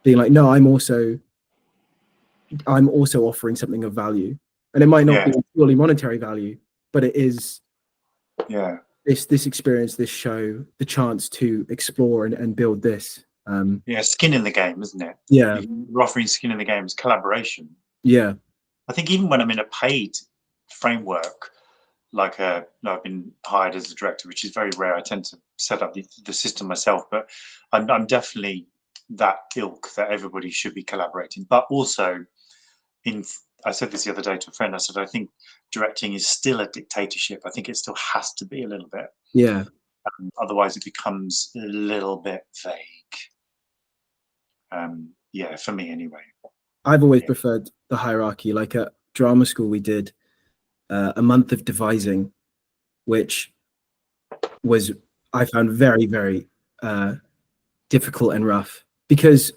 being like, no, I'm also offering something of value. And it might not be purely monetary value, but it is this experience, this show, the chance to explore and build this. Skin in the game, isn't it? Yeah. You're offering skin in the game, is collaboration. Yeah. I think even when I'm in a paid framework, like I've been hired as a director, which is very rare. I tend to set up the system myself, but I'm definitely that ilk that everybody should be collaborating. But also, I said this the other day to a friend, I said, I think directing is still a dictatorship. I think it still has to be a little bit. Yeah. Otherwise it becomes a little bit vague. For me anyway. I've always preferred the hierarchy. Like at drama school, we did a month of devising, which was, I found very, very difficult and rough because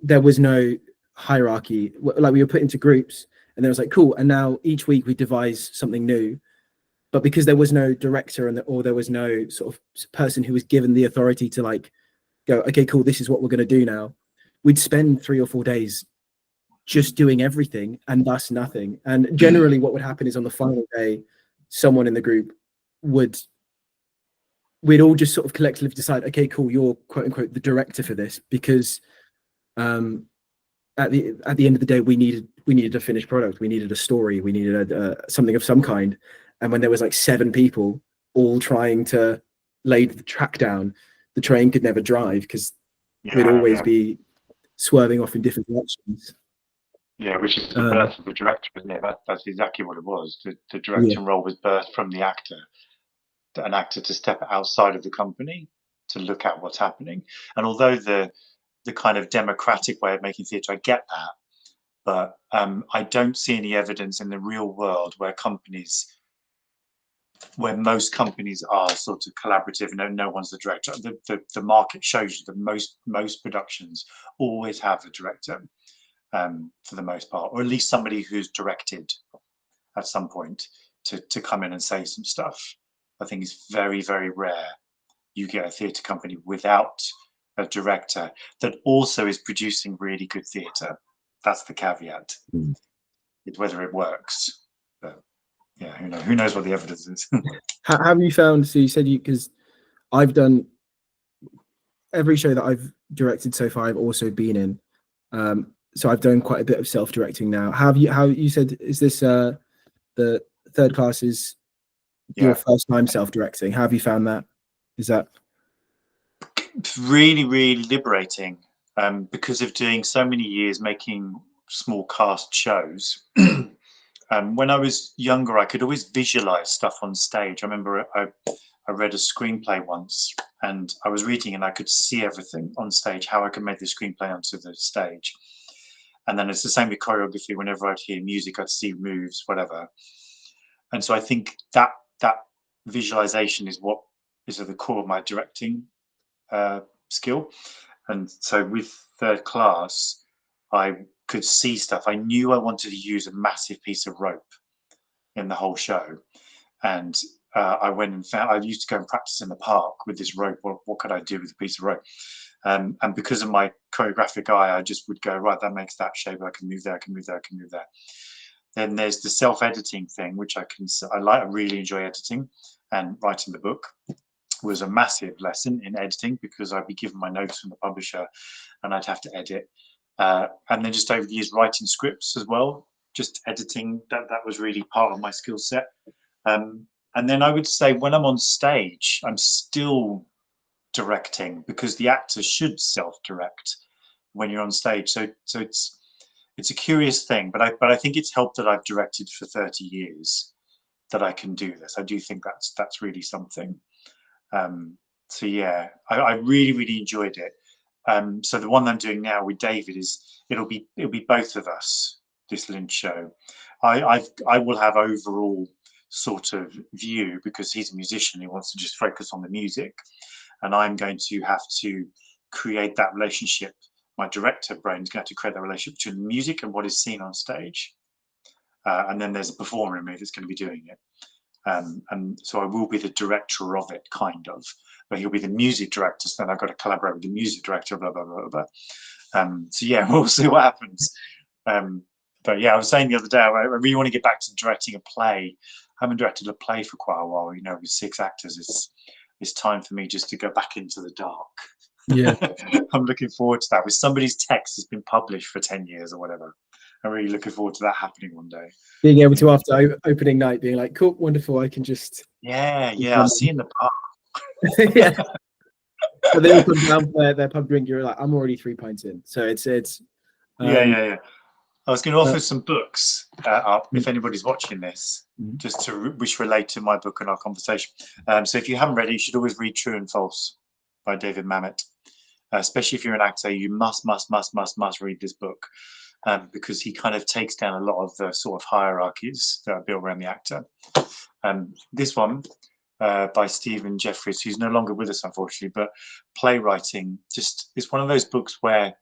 there was no hierarchy. Like, we were put into groups and there was like, cool, and now each week we devise something new. But because there was no director or there was no sort of person who was given the authority to like go, okay, cool, this is what we're going to do now, we'd spend 3 or 4 days just doing everything and thus nothing. And generally what would happen is on the final day, someone in the group we'd all just sort of collectively decide, okay, cool, you're quote unquote the director for this, because at the end of the day, we needed a finished product. We needed a story. We needed something of some kind. And when there was like 7 people all trying to lay the track down, the train could never drive because we'd always be swerving off in different directions. Yeah, which is the birth of the director, isn't it? That's exactly what it was. The directing role was birthed from the actor, an actor to step outside of the company to look at what's happening. And although the kind of democratic way of making theatre, I get that, but I don't see any evidence in the real world where most companies are sort of collaborative and no one's the director. The market shows you that most productions always have a director. For the most part, or at least somebody who's directed at some point to come in and say some stuff. I think it's very, very rare you get a theatre company without a director that also is producing really good theatre. That's the caveat. It's whether it works. But yeah, who knows what the evidence is. How have you found? So you said because I've done every show that I've directed so far. I've also been in, so I've done quite a bit of self-directing now. How you said, is this the third class is your first time self-directing? How have you found that? Is that really, really liberating, because of doing so many years making small cast shows. When I was younger, I could always visualize stuff on stage. I remember I read a screenplay once, and I was reading and I could see everything on stage, how I could make the screenplay onto the stage. And then it's the same with choreography. Whenever I'd hear music, I'd see moves, whatever. And so I think that visualization is what is at the core of my directing skill. And so with third class, I could see stuff. I knew I wanted to use a massive piece of rope in the whole show. And I went and found, I used to go and practice in the park with this rope. What could I do with a piece of rope? And because of my choreographic eye, I just would go, right, that makes that shape. I can move there, I can move there, I can move there. Then there's the self-editing thing, which I really enjoy editing, and writing the book was a massive lesson in editing, because I'd be given my notes from the publisher and I'd have to edit. And then just over the years, writing scripts as well, just editing, that was really part of my skill set. And then I would say when I'm on stage, I'm still directing, because the actor should self-direct when you're on stage. So it's a curious thing, but I think it's helped that I've directed for 30 years that I can do this. I do think that's really something. So yeah, I really, really enjoyed it. So the one I'm doing now with David it'll be both of us, this Lynch show. I will have overall sort of view, because he's a musician, he wants to just focus on the music, and I'm going to have to create that relationship. My director brain is going to have to create that relationship between the music and what is seen on stage, and then there's a performer in me that's going to be doing it. And so I will be the director of it, kind of, but he'll be the music director. So then I've got to collaborate with the music director, blah, blah, blah, blah. So yeah, we'll see what happens. But yeah, I was saying the other day, I really want to get back to directing a play. I haven't directed a play for quite a while, with 6 actors. It's time for me just to go back into the dark. Yeah. I'm looking forward to that. With somebody's text has been published for 10 years or whatever. I'm really looking forward to that happening one day. Being able to, after opening night, being like, cool, wonderful, I can just... Yeah, I'll see you in the park. Yeah. But then you come down for their pub drink, you're like, I'm already 3 pints in. So it's yeah. I was going to offer some books up if anybody's watching this, just which relate to my book and our conversation. So if you haven't read it, you should always read True and False by David Mamet. Especially if you're an actor, you must read this book, because he kind of takes down a lot of the sort of hierarchies that are built around the actor. This one by Stephen Jeffries, who's no longer with us, unfortunately, but playwriting, it's one of those books where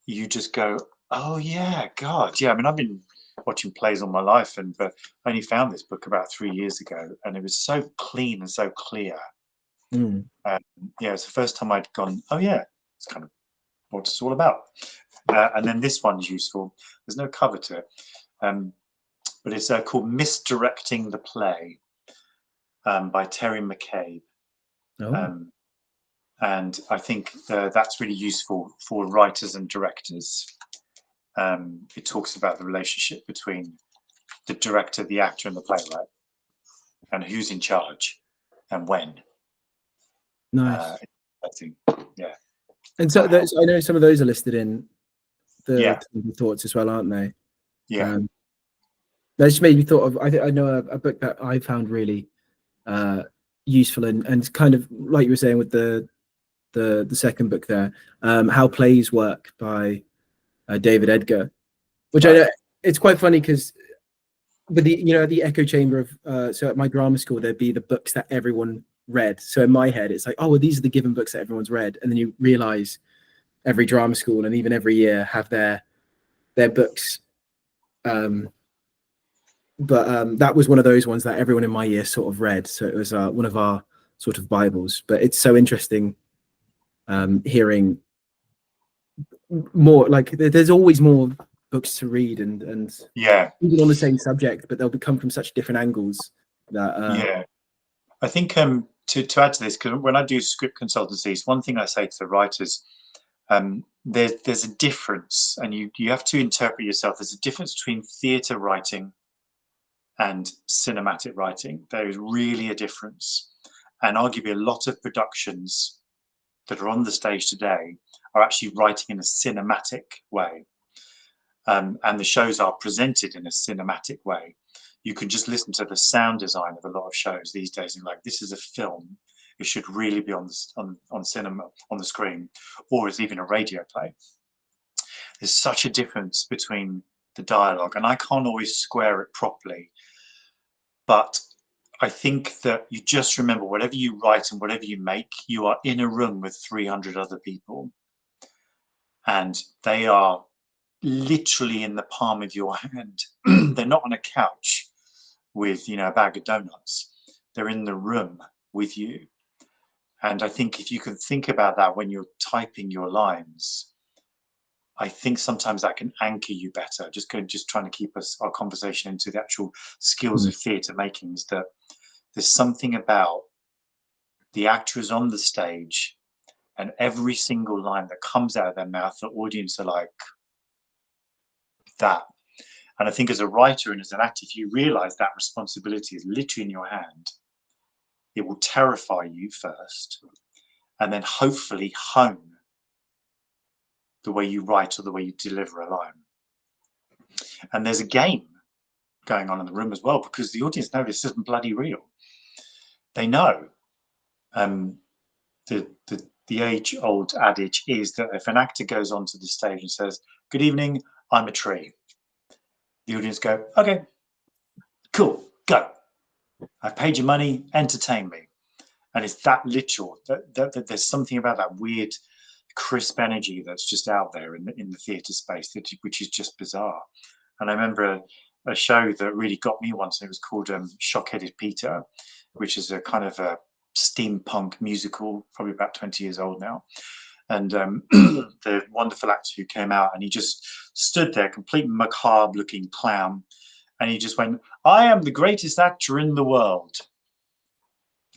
you just go, oh yeah, God, yeah. I mean, I've been watching plays all my life, but I only found this book about 3 years ago, and it was so clean and so clear. It's the first time I'd gone, oh yeah, it's kind of what it's all about. And then this one's useful. There's no cover to it, but it's called Misdirecting the Play, by Terry McCabe. And I think that's really useful for writers and directors. It talks about the relationship between the director, the actor, and the playwright, and who's in charge and when. Nice. I think, yeah. And so I know some of those are listed in the thoughts as well, aren't they? Yeah. That just made me thought of. I know a book that I found really useful and kind of like you were saying with the second book there, How Plays Work by David Edgar, which I know it's quite funny because with the echo chamber of so at my drama school there'd be the books that everyone read. So in my head it's like, oh well, these are the given books that everyone's read, and then you realize every drama school and even every year have their books. But that was one of those ones that everyone in my year sort of read. So it was one of our sort of Bibles. But it's so interesting hearing more, like there's always more books to read, and Yeah, even on the same subject, but they'll come from such different angles that yeah. I think to add to this, because when I do script consultancies, one thing I say to the writers, there's a difference, and you have to interpret yourself. There's a difference between theatre writing and cinematic writing. There is really a difference, and arguably a lot of productions that are on the stage today are actually writing in a cinematic way, and the shows are presented in a cinematic way. You can just listen to the sound design of a lot of shows these days and like, this is a film. It should really be on cinema, on the screen, or it's even a radio play. There's such a difference between the dialogue, and I can't always square it properly. But I think that you just remember, whatever you write and whatever you make, you are in a room with 300 other people, and they are literally in the palm of your hand. They're not on a couch with, you know, a bag of donuts. They're in the room with you. And I think if you can think about that when you're typing your lines, I think sometimes that can anchor you better. Just trying to keep our conversation into the actual skills of theatre making, is that there's something about the actors on the stage and every single line that comes out of their mouth, the audience are like, that. And I think as a writer and as an actor, if you realize that responsibility is literally in your hand, it will terrify you first, and then hopefully hone the way you write or the way you deliver a line. And there's a game going on in the room as well, because the audience know this isn't bloody real. They know. The age-old adage is that if an actor goes onto the stage and says, "Good evening, I'm a tree," the audience go, "Okay, cool, go. I've paid you money, entertain me." And it's that literal. That there's something about that weird, crisp energy that's just out there in the theatre space, which is just bizarre. And I remember a show that really got me once. It was called Shock-Headed Peter, which is a kind of a steampunk musical, probably about 20 years old now. And the wonderful actor who came out, and he just stood there, complete macabre looking clown, and he just went, "I am the greatest actor in the world,"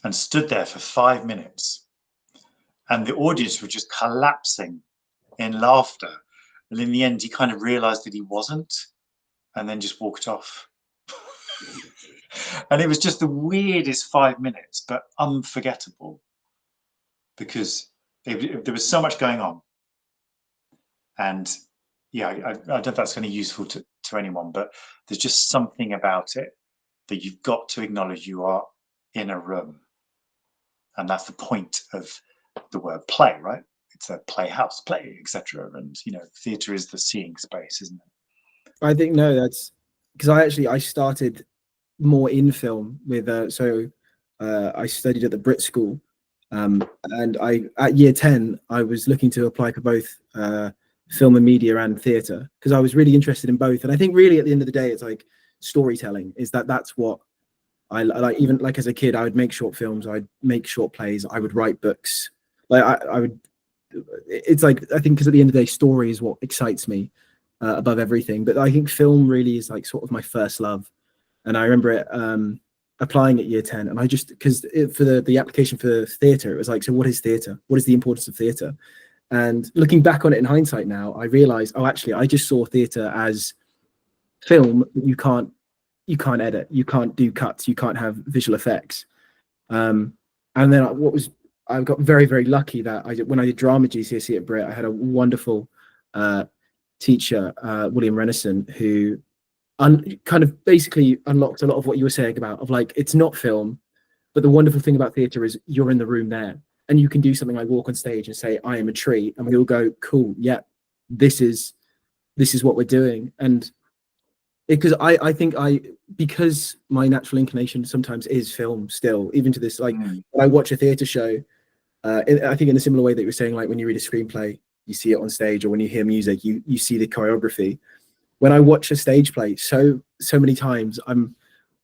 and stood there for 5 minutes, and the audience were just collapsing in laughter. And in the end, he kind of realized that he wasn't, and then just walked off. And it was just the weirdest 5 minutes, but unforgettable, because there was so much going on. And yeah, I don't know if that's going to be useful to anyone, but there's just something about it that you've got to acknowledge you are in a room. And that's the point of the word play, right? It's a playhouse, play, etc. And, you know, theatre is the seeing space, isn't it? I think, no, that's because I started more in film with I studied at the Brit School, and at year 10 I was looking to apply for both film and media and theatre, because I was really interested in both. And I think really at the end of the day, it's like storytelling is that's what I like. Even like as a kid, I would make short films, I'd make short plays, I would write books. Like I would, it's like, I think because at the end of the day, story is what excites me above everything. But I think film really is like sort of my first love. And I remember it applying at year 10, and I just, because for the application for theatre, it was like, so what is theatre? What is the importance of theatre? And looking back on it in hindsight now, I realized, oh, actually, I just saw theatre as film that you can't edit, you can't do cuts, you can't have visual effects. And then I got very, very lucky that when I did drama GCSE at Brit, I had a wonderful teacher, William Renison, who kind of basically unlocked a lot of what you were saying about, of like, it's not film, but the wonderful thing about theatre is you're in the room there, and you can do something like walk on stage and say, "I am a tree," and we all go, "Cool, yeah, this is what we're doing." And because I think because my natural inclination sometimes is film still, even to this, like when I watch a theatre show, I think in a similar way that you were saying, like when you read a screenplay, you see it on stage, or when you hear music, you see the choreography. When I watch a stage play, so many times I'm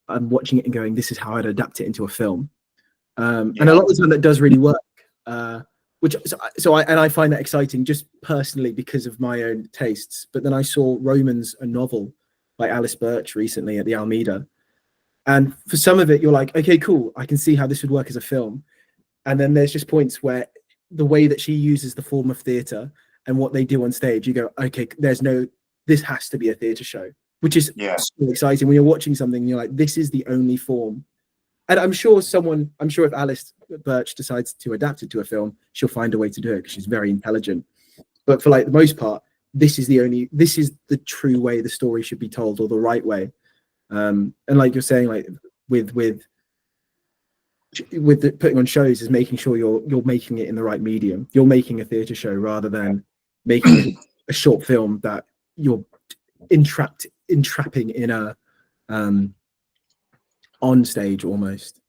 watching it and going, this is how I'd adapt it into a film. And a lot of the time that does really work. which I find that exciting just personally because of my own tastes. But then I saw Romans, a novel by Alice Birch recently at the Almeida, and for some of it you're like, okay, cool, I can see how this would work as a film. And then there's just points where the way that she uses the form of theatre and what they do on stage, you go, okay, this has to be a theatre show, which is so exciting when you're watching something and you're like, this is the only form. And I'm sure if Alice Birch decides to adapt it to a film, she'll find a way to do it because she's very intelligent. But for like the most part, this is the true way the story should be told, or the right way. And like you're saying, like with the putting on shows, is making sure you're making it in the right medium. You're making a theatre show rather than making a short film that you're entrapping in a on stage almost.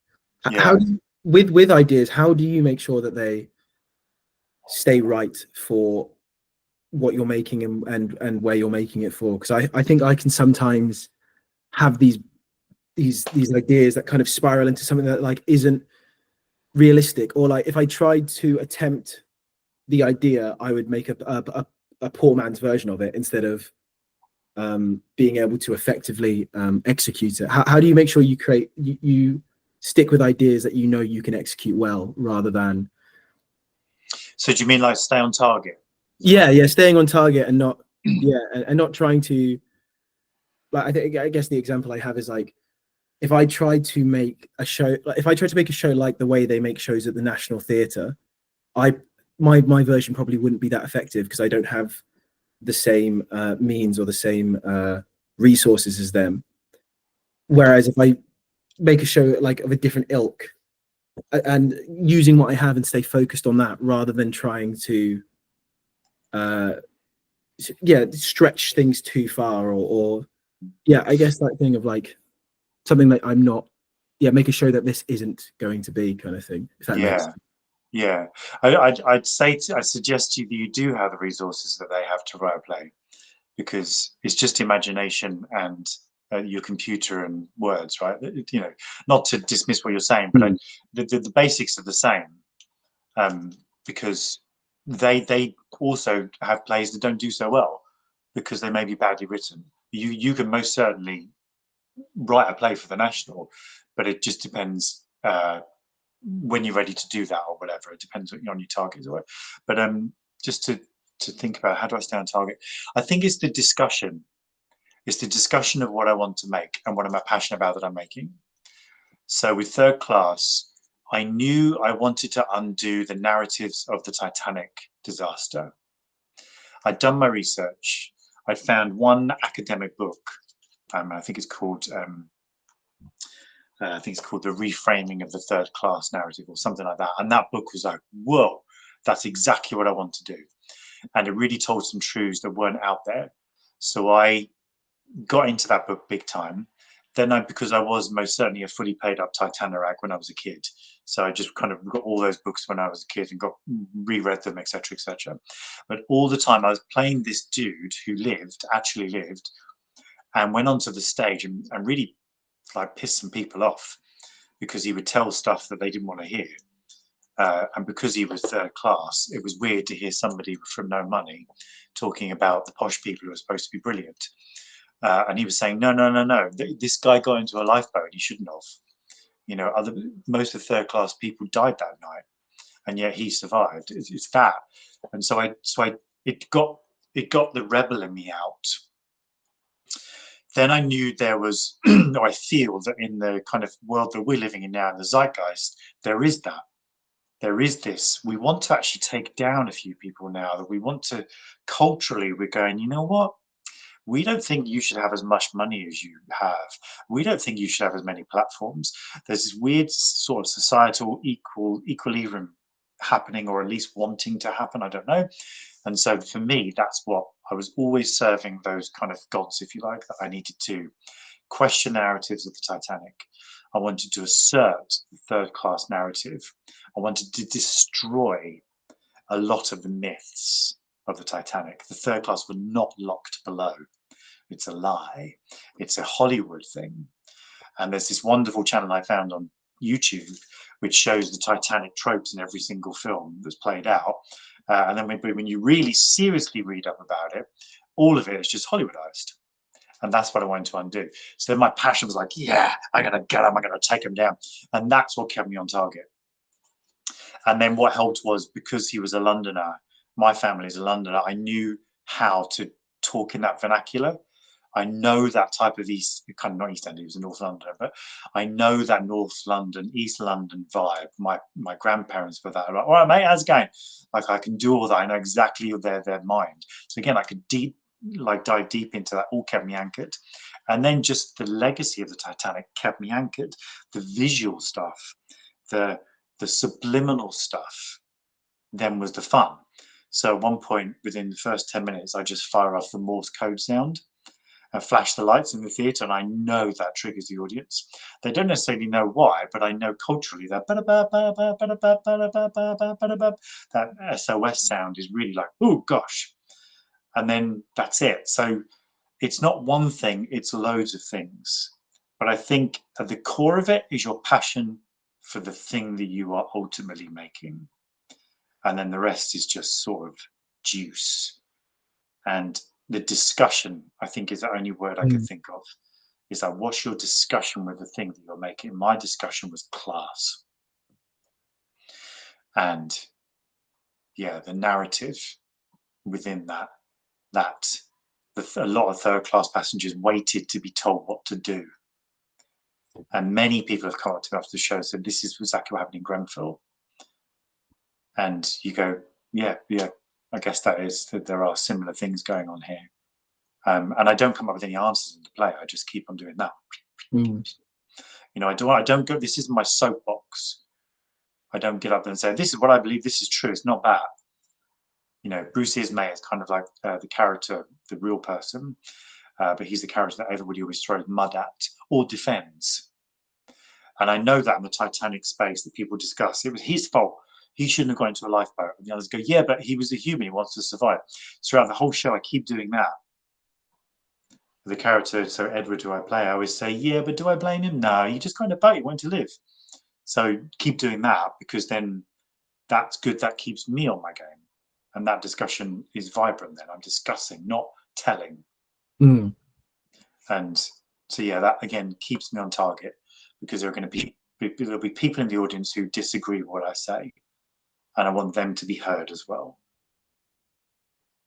How with ideas, how do you make sure that they stay right for what you're making and where you're making it for? Because I think I can sometimes have these ideas that kind of spiral into something that like isn't realistic, or like if I tried to attempt the idea, I would make a poor man's version of it instead of being able to effectively execute it. How do you make sure you stick with ideas that you know you can execute well, rather than? So do you mean like stay on target? Yeah, staying on target and not and not trying to, like, I guess the example I have is like, if I tried to make a show, like if I tried to make a show like the way they make shows at the National Theatre, my version probably wouldn't be that effective because I don't have the same means or the same resources as them. Whereas if I make a show like of a different ilk and using what I have and stay focused on that rather than trying to stretch things too far, or I guess that thing of like something that I'm not, make a show that this isn't going to be, kind of thing, if that makes sense. Yeah, I'd suggest to you that you do have the resources that they have to write a play, because it's just imagination and your computer and words, right? You know, not to dismiss what you're saying, but the basics are the same, because they also have plays that don't do so well because they may be badly written. You can most certainly write a play for the National, but it just depends when you're ready to do that or whatever. It depends on your targets or whatever. But just to think about how do I stay on target, I think it's the discussion. It's the discussion of what I want to make and what am I passionate about that I'm making. So with Third Class, I knew I wanted to undo the narratives of the Titanic disaster. I'd done my research. I'd found one academic book. I think it's called The Reframing of the Third Class Narrative or something like that. And that book was like, whoa, that's exactly what I want to do. And it really told some truths that weren't out there. So I got into that book big time. Then because I was most certainly a fully paid up Titanic when I was a kid. So I just kind of got all those books when I was a kid and reread them, etc., etc. But all the time I was playing this dude who actually lived, and went onto the stage and really like pissed some people off because he would tell stuff that they didn't want to hear. And because he was third class, it was weird to hear somebody from no money talking about the posh people who are supposed to be brilliant. And he was saying, no, this guy got into a lifeboat, he shouldn't have. You know, most of third class people died that night, and yet he survived. It's that. And so it got the rebel in me out. Then I knew there was, or I feel that in the kind of world that we're living in now, in the zeitgeist, there is that. There is this. We want to actually take down a few people now, that we want to, culturally, we're going, you know what? We don't think you should have as much money as you have. We don't think you should have as many platforms. There's this weird sort of societal equilibrium happening, or at least wanting to happen. I don't know. And so for me, that's what I was always serving, those kind of gods, if you like, that I needed to question narratives of the Titanic. I wanted to assert the third class narrative. I wanted to destroy a lot of the myths of the Titanic. The third class were not locked below. It's a lie. It's a Hollywood thing. And there's this wonderful channel I found on YouTube, which shows the Titanic tropes in every single film that's played out. And then when you really seriously read up about it, all of it is just Hollywoodized. And that's what I wanted to undo. So then my passion was like, yeah, I'm going to get him, I'm going to take him down. And that's what kept me on target. And then what helped was, because he was a Londoner, my family's a Londoner, I knew how to talk in that vernacular. I know that type of kind of not East End, he was a North Londoner, but I know that North London, East London vibe. My grandparents were that. Like, all right, mate, how's it going? Like, I can do all that. I know exactly their mind. So again, I could dive deep into that. All kept me anchored. And then just the legacy of the Titanic kept me anchored. The visual stuff, the subliminal stuff, then was the fun. So at one point, within the first 10 minutes, I just fire off the Morse code sound and flash the lights in the theatre, and I know that triggers the audience. They don't necessarily know why, but I know culturally that that SOS sound is really like, oh gosh. And then that's it. So it's not one thing, it's loads of things. But I think at the core of it is your passion for the thing that you are ultimately making. And then the rest is just sort of juice. And the discussion, I think, is the only word I could think of. Is like, what's your discussion with the thing that you're making? My discussion was class. And yeah, the narrative within that a lot of third class passengers waited to be told what to do. And many people have come up to me after the show and said, this is exactly what happened in Grenfell. And you go, yeah, I guess that there are similar things going on here. And I don't come up with any answers in the play. I just keep on doing that. You know, I don't go, this is my soapbox. I don't get up there and say, this is what I believe, this is true. It's not that. You know, Bruce Ismay is kind of like the character, the real person, but he's the character that everybody always throws mud at or defends. And I know that in the Titanic space that people discuss, it was his fault. He shouldn't have gone into a lifeboat. And the others go, yeah, but he was a human. He wants to survive. Throughout the whole show, I keep doing that. The character, so Edward, who I play, I always say, yeah, but do I blame him? No, he just got in a boat. He wanted to live. So keep doing that, because then that's good. That keeps me on my game. And that discussion is vibrant then. I'm discussing, not telling. And so, yeah, that, again, keeps me on target, because there'll be people in the audience who disagree with what I say. And I want them to be heard as well.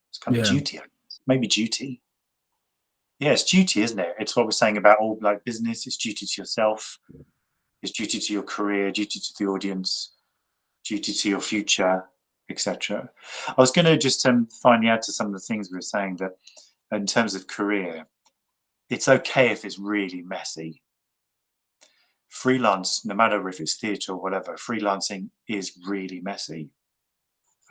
It's kind of duty, maybe duty. Yeah, it's duty, isn't it? It's what we're saying about all like business. It's duty to yourself. It's duty to your career, duty to the audience, duty to your future, etc. I was going to just finally add to some of the things we were saying, that in terms of career, it's okay if it's really messy. Freelance, no matter if it's theatre or whatever, freelancing is really messy.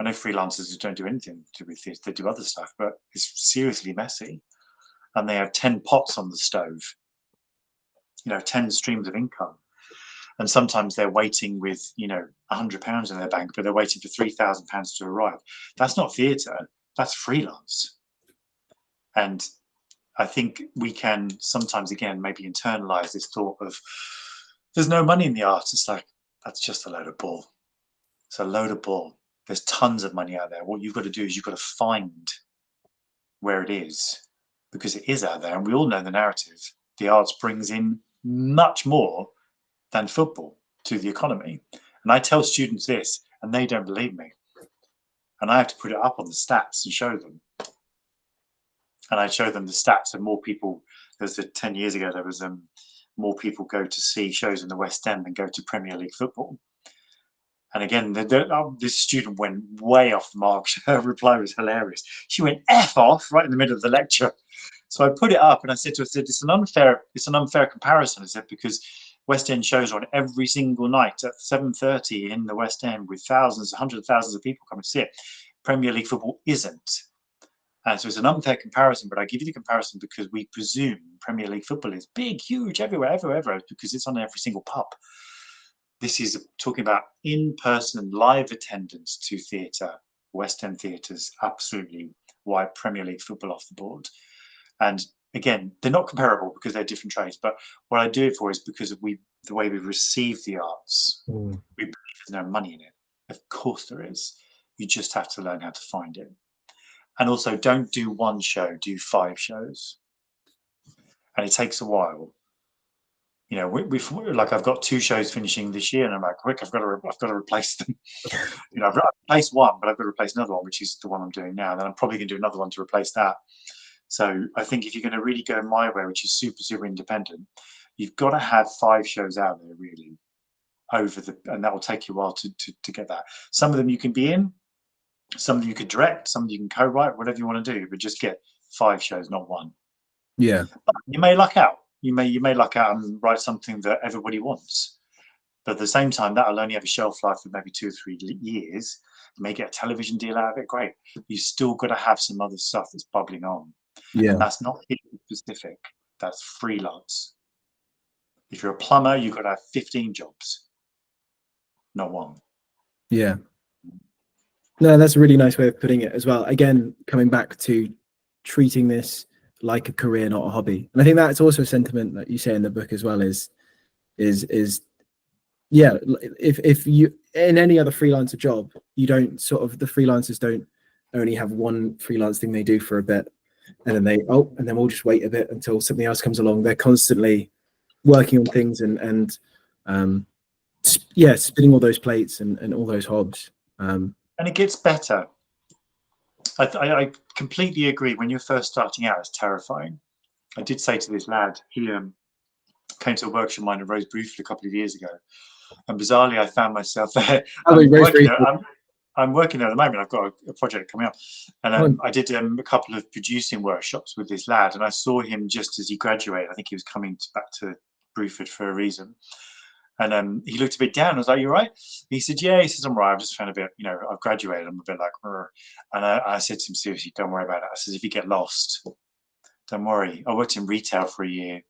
I know freelancers who don't do anything to do with theatre, they do other stuff, but it's seriously messy. And they have 10 pots on the stove, 10 streams of income. And sometimes they're waiting with, £100 in their bank, but they're waiting for £3,000 to arrive. That's not theatre, that's freelance. And I think we can sometimes, again, maybe internalize this thought of there's no money in the arts. It's like, that's just a load of bull. It's a load of bull. There's tons of money out there. What you've got to do is you've got to find where it is, because it is out there. And we all know the narrative. The arts brings in much more than football to the economy. And I tell students this, and they don't believe me. And I have to put it up on the stats and show them. And I show them the stats, and more people, 10 years ago, there was more people go to see shows in the West End than go to Premier League football. And again, this student went way off the mark. Her reply was hilarious. She went F off right in the middle of the lecture. So I put it up and I said to her, it's an unfair comparison. I said, because West End shows are on every single night at 7:30 in the West End with thousands, hundreds of thousands of people coming to see it. Premier League football isn't. And so it's an unfair comparison, but I give you the comparison because we presume Premier League football is big, huge, everywhere, because it's on every single pub. This is talking about in-person live attendance to theatre, West End theatres, absolutely why Premier League football off the board. And again, they're not comparable because they're different trades. But what I do it for is because of the way we receive the arts. Mm. We believe there's no money in it. Of course there is. You just have to learn how to find it. And also, don't do one show, do 5 shows. And it takes a while. You know, we've like, I've got 2 shows finishing this year, and I'm like, quick, I've got to replace them. You know, I've replaced one, but I've got to replace another one, which is the one I'm doing now. And then I'm probably going to do another one to replace that. So I think if you're going to really go my way, which is super, super independent, you've got to have 5 shows out there really and that will take you a while to get that. Some of them you can be in, some of them you can direct, some of them you can co-write, whatever you want to do, but just get 5 shows, not 1. Yeah. But you may luck out. You may luck out and write something that everybody wants. But at the same time, that'll only have a shelf life of maybe 2 or 3 years. You may get a television deal out of it, great. You still got to have some other stuff that's bubbling on. Yeah. And that's not specific. That's freelance. If you're a plumber, you've got to have 15 jobs, not 1. Yeah. No, that's a really nice way of putting it as well. Again, coming back to treating this like a career, not a hobby. And I think that's also a sentiment that you say in the book as well is yeah, if you in any other freelancer job, you don't the freelancers don't only have one freelance thing they do for a bit and then we'll just wait a bit until something else comes along. They're constantly working on things and spinning all those plates and all those hobs. And it gets better. I completely agree. When you're first starting out, it's terrifying. I did say to this lad, he came to a workshop of mine in Rose Bruford a couple of years ago, and bizarrely I found myself there. I'm working there at the moment. I've got a project coming up, and I did a couple of producing workshops with this lad, and I saw him just as he graduated. I think he was coming back to Bruford for a reason. And he looked a bit down. I was like, "You right?" He said, "Yeah." He says, "I'm right. I've just found a bit, I've graduated. I'm a bit like," and I said to him, "Seriously, don't worry about it." I says, "If you get lost, don't worry. I worked in retail for a year.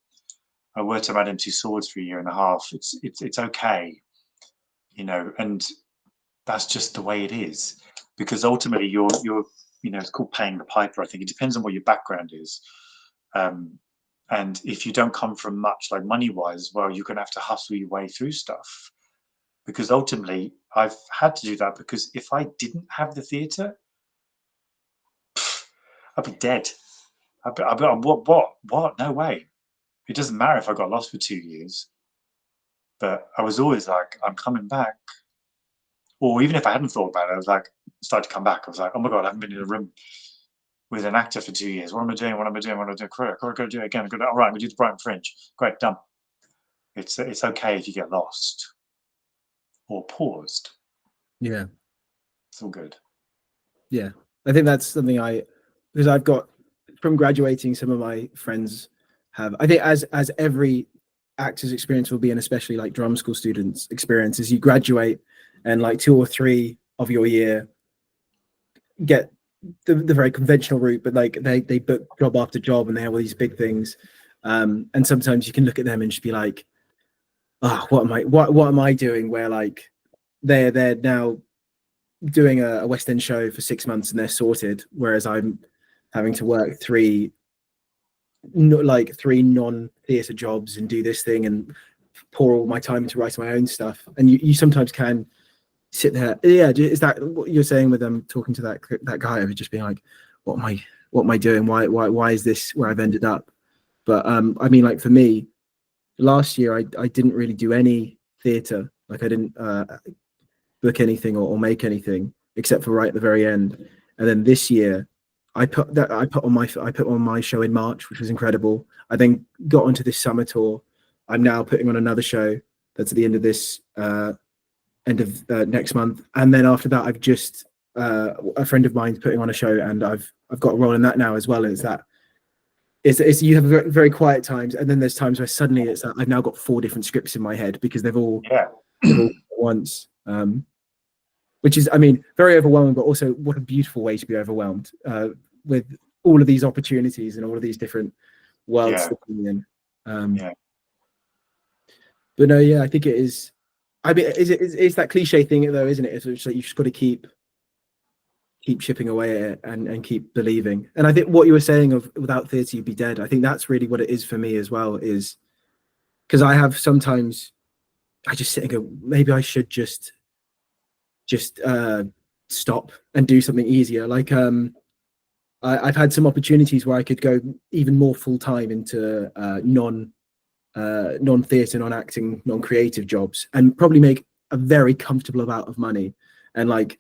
I worked at Madame Tussauds for a year and a half. It's okay, and that's just the way it is. Because ultimately, you're it's called paying the piper. I think it depends on what your background is. And if you don't come from much, like money-wise, well, you're going to have to hustle your way through stuff. Because ultimately, I've had to do that because if I didn't have the theatre, I'd be dead. I'd be what? No way. It doesn't matter if I got lost for 2 years. But I was always like, I'm coming back. Or even if I hadn't thought about it, I was like, started to come back. I was like, oh my God, I haven't been in a room with an actor for 2 years. What am I doing? What am I doing? What am I doing? I've got to do it again. All right, we do the Brighton Fringe. Great, done. It's okay if you get lost or paused. Yeah, it's all good. Yeah, I think that's something because I've got from graduating, some of my friends have. I think as every actor's experience will be, and especially like drum school students' experience, is you graduate and like 2 or 3 of your year get the very conventional route, but like they book job after job and they have all these big things, and sometimes you can look at them and just be like, what am I doing? Where like they're now doing a West End show for 6 months and they're sorted, whereas I'm having to work 3 non-theatre jobs and do this thing and pour all my time into writing my own stuff. And you sometimes can sit there. Yeah, is that what you're saying with them talking to that guy of just being like, what am I doing? Why is this where I've ended up? But I mean, like for me, last year I didn't really do any theatre. Like I didn't book anything or make anything except for right at the very end. And then this year I put on my show in March, which was incredible. I then got onto this summer tour. I'm now putting on another show that's at the end of this next month, and then after that I've just a friend of mine's putting on a show, and I've got a role in that now as well. Is that it's you have very, very quiet times, and then there's times where suddenly it's that I've now got 4 different scripts in my head because they've all at once, which is, I mean, very overwhelming, but also what a beautiful way to be overwhelmed with all of these opportunities and all of these different worlds to be in. But no, I think it is. I mean, it's that cliche thing though, isn't it? It's like you just got to keep keep chipping away at it and keep believing. And I think what you were saying of without theatre you'd be dead, I think that's really what it is for me as well, is because I have sometimes I just sit and go, maybe I should just stop and do something easier. Like I've had some opportunities where I could go even more full time into non-theatre, non-acting, non-creative jobs, and probably make a very comfortable amount of money and like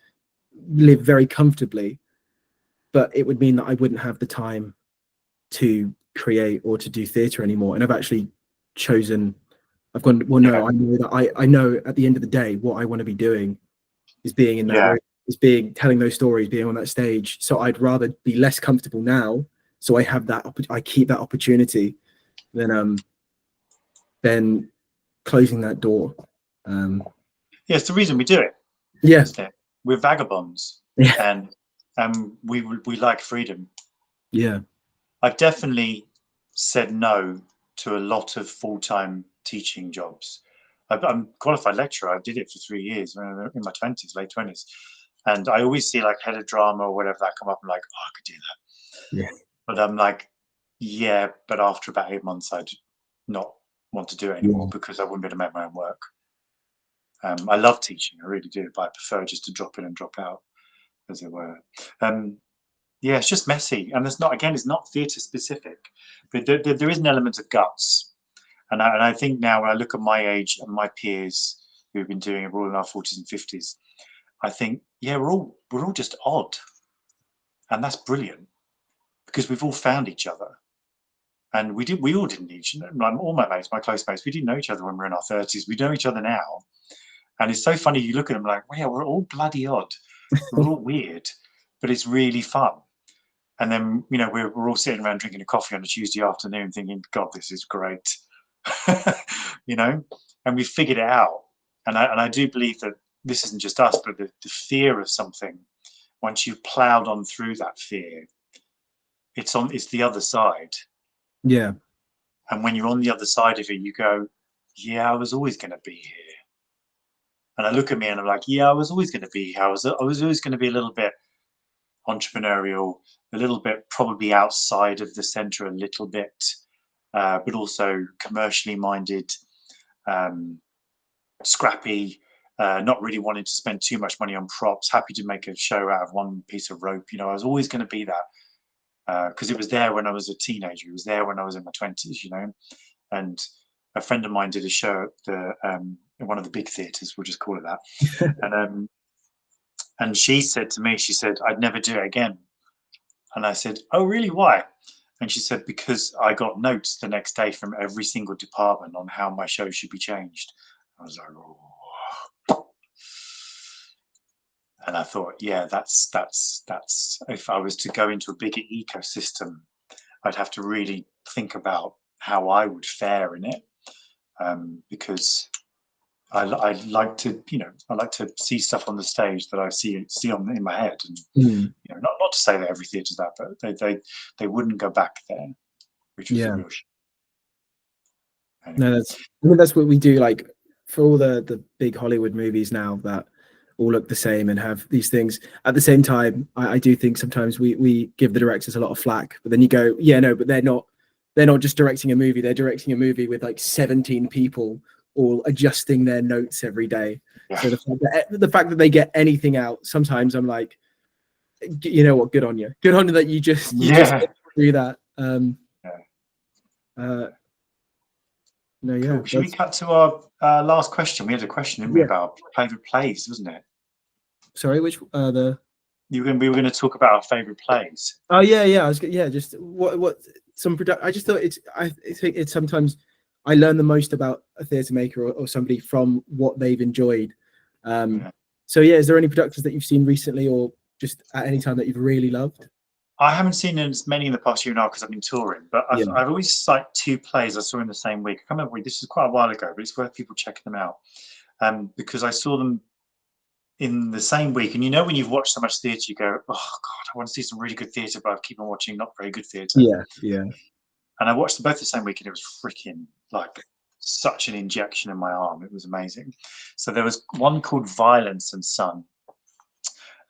live very comfortably. But it would mean that I wouldn't have the time to create or to do theatre anymore. And I've actually chosen. I've gone, well, no, I know that I know at the end of the day what I want to be doing is being in that room, is being telling those stories, being on that stage. So I'd rather be less comfortable now, so I have that I keep that opportunity than closing that door. It's the reason we do it. Yeah, isn't it? We're vagabonds, yeah, and we like freedom. yeah. I've definitely said no to a lot of full-time teaching jobs. I'm a qualified lecturer. I did it for 3 years when I was in my 20s, late 20s. And I always see like head of drama or whatever that come up. I'm like, oh, I could do that. Yeah. But I'm like, yeah, but after about 8 months, I'd not want to do it anymore because I wouldn't be able to make my own work. I love teaching, I really do, but I prefer just to drop in and drop out, as it were. Yeah, it's just messy, and it's not theatre specific, but there is an element of guts, and I think now when I look at my age and my peers who've been doing it, we're all in our 40s and 50s. I think, yeah, we're all just odd, and that's brilliant because we've all found each other, and we all didn't each. All my mates, my close mates, we didn't know each other when we were in our 30s. We know each other now, and it's so funny. You look at them like, wow, we're all bloody odd, we're all weird, but it's really fun. And then, we're all sitting around drinking a coffee on a Tuesday afternoon thinking, God, this is great. And we figured it out. And I do believe that this isn't just us, but the fear of something, once you've plowed on through that fear, it's the other side. Yeah. And when you're on the other side of it, you go, yeah, I was always going to be here. And I look at me and I'm like, yeah, I was always going to be here. I was always going to be a little bit entrepreneurial, a little bit probably outside of the center a little bit, but also commercially minded, scrappy, not really wanting to spend too much money on props, happy to make a show out of one piece of rope. I was always going to be that because it was there when I was a teenager. It was there when I was in my 20s, and a friend of mine did a show at in one of the big theatres, we'll just call it that. And she said to me, she said, I'd never do it again. And I said, oh, really? Why? And she said, because I got notes the next day from every single department on how my show should be changed. I was like, oh. And I thought, yeah, that's if I was to go into a bigger ecosystem, I'd have to really think about how I would fare in it, because I like to, I like to see stuff on the stage that I see in my head, and not to say that every theatre's that, but they wouldn't go back there, which was the real shit. Anyway. No, that's what we do. Like for all the big Hollywood movies now that all look the same and have these things. At the same time, I do think sometimes we give the directors a lot of flack, but then you go, yeah, no, but they're not just directing a movie. They're directing a movie with like 17 people all adjusting their notes every day. Yeah. So the fact that they get anything out, sometimes I'm like, you know what, good on you that you just do that. No, yeah. Cool. Should we cut to our last question? We had a question, didn't we, about favourite plays, wasn't it? Sorry, which we were going to talk about our favourite plays. Oh yeah. Just what some I just thought I think it's sometimes I learn the most about a theatre maker or somebody from what they've enjoyed. So yeah, is there any productions that you've seen recently or just at any time that you've really loved? I haven't seen as many in the past year now because I've been touring, but I've always cited 2 plays I saw in the same week. I can't remember, this is quite a while ago, but it's worth people checking them out, because I saw them in the same week. And when you've watched so much theatre, you go, oh God, I want to see some really good theatre, but I keep on watching not very good theatre. Yeah. And I watched them both the same week, and it was freaking like such an injection in my arm. It was amazing. So there was one called Violence and Son,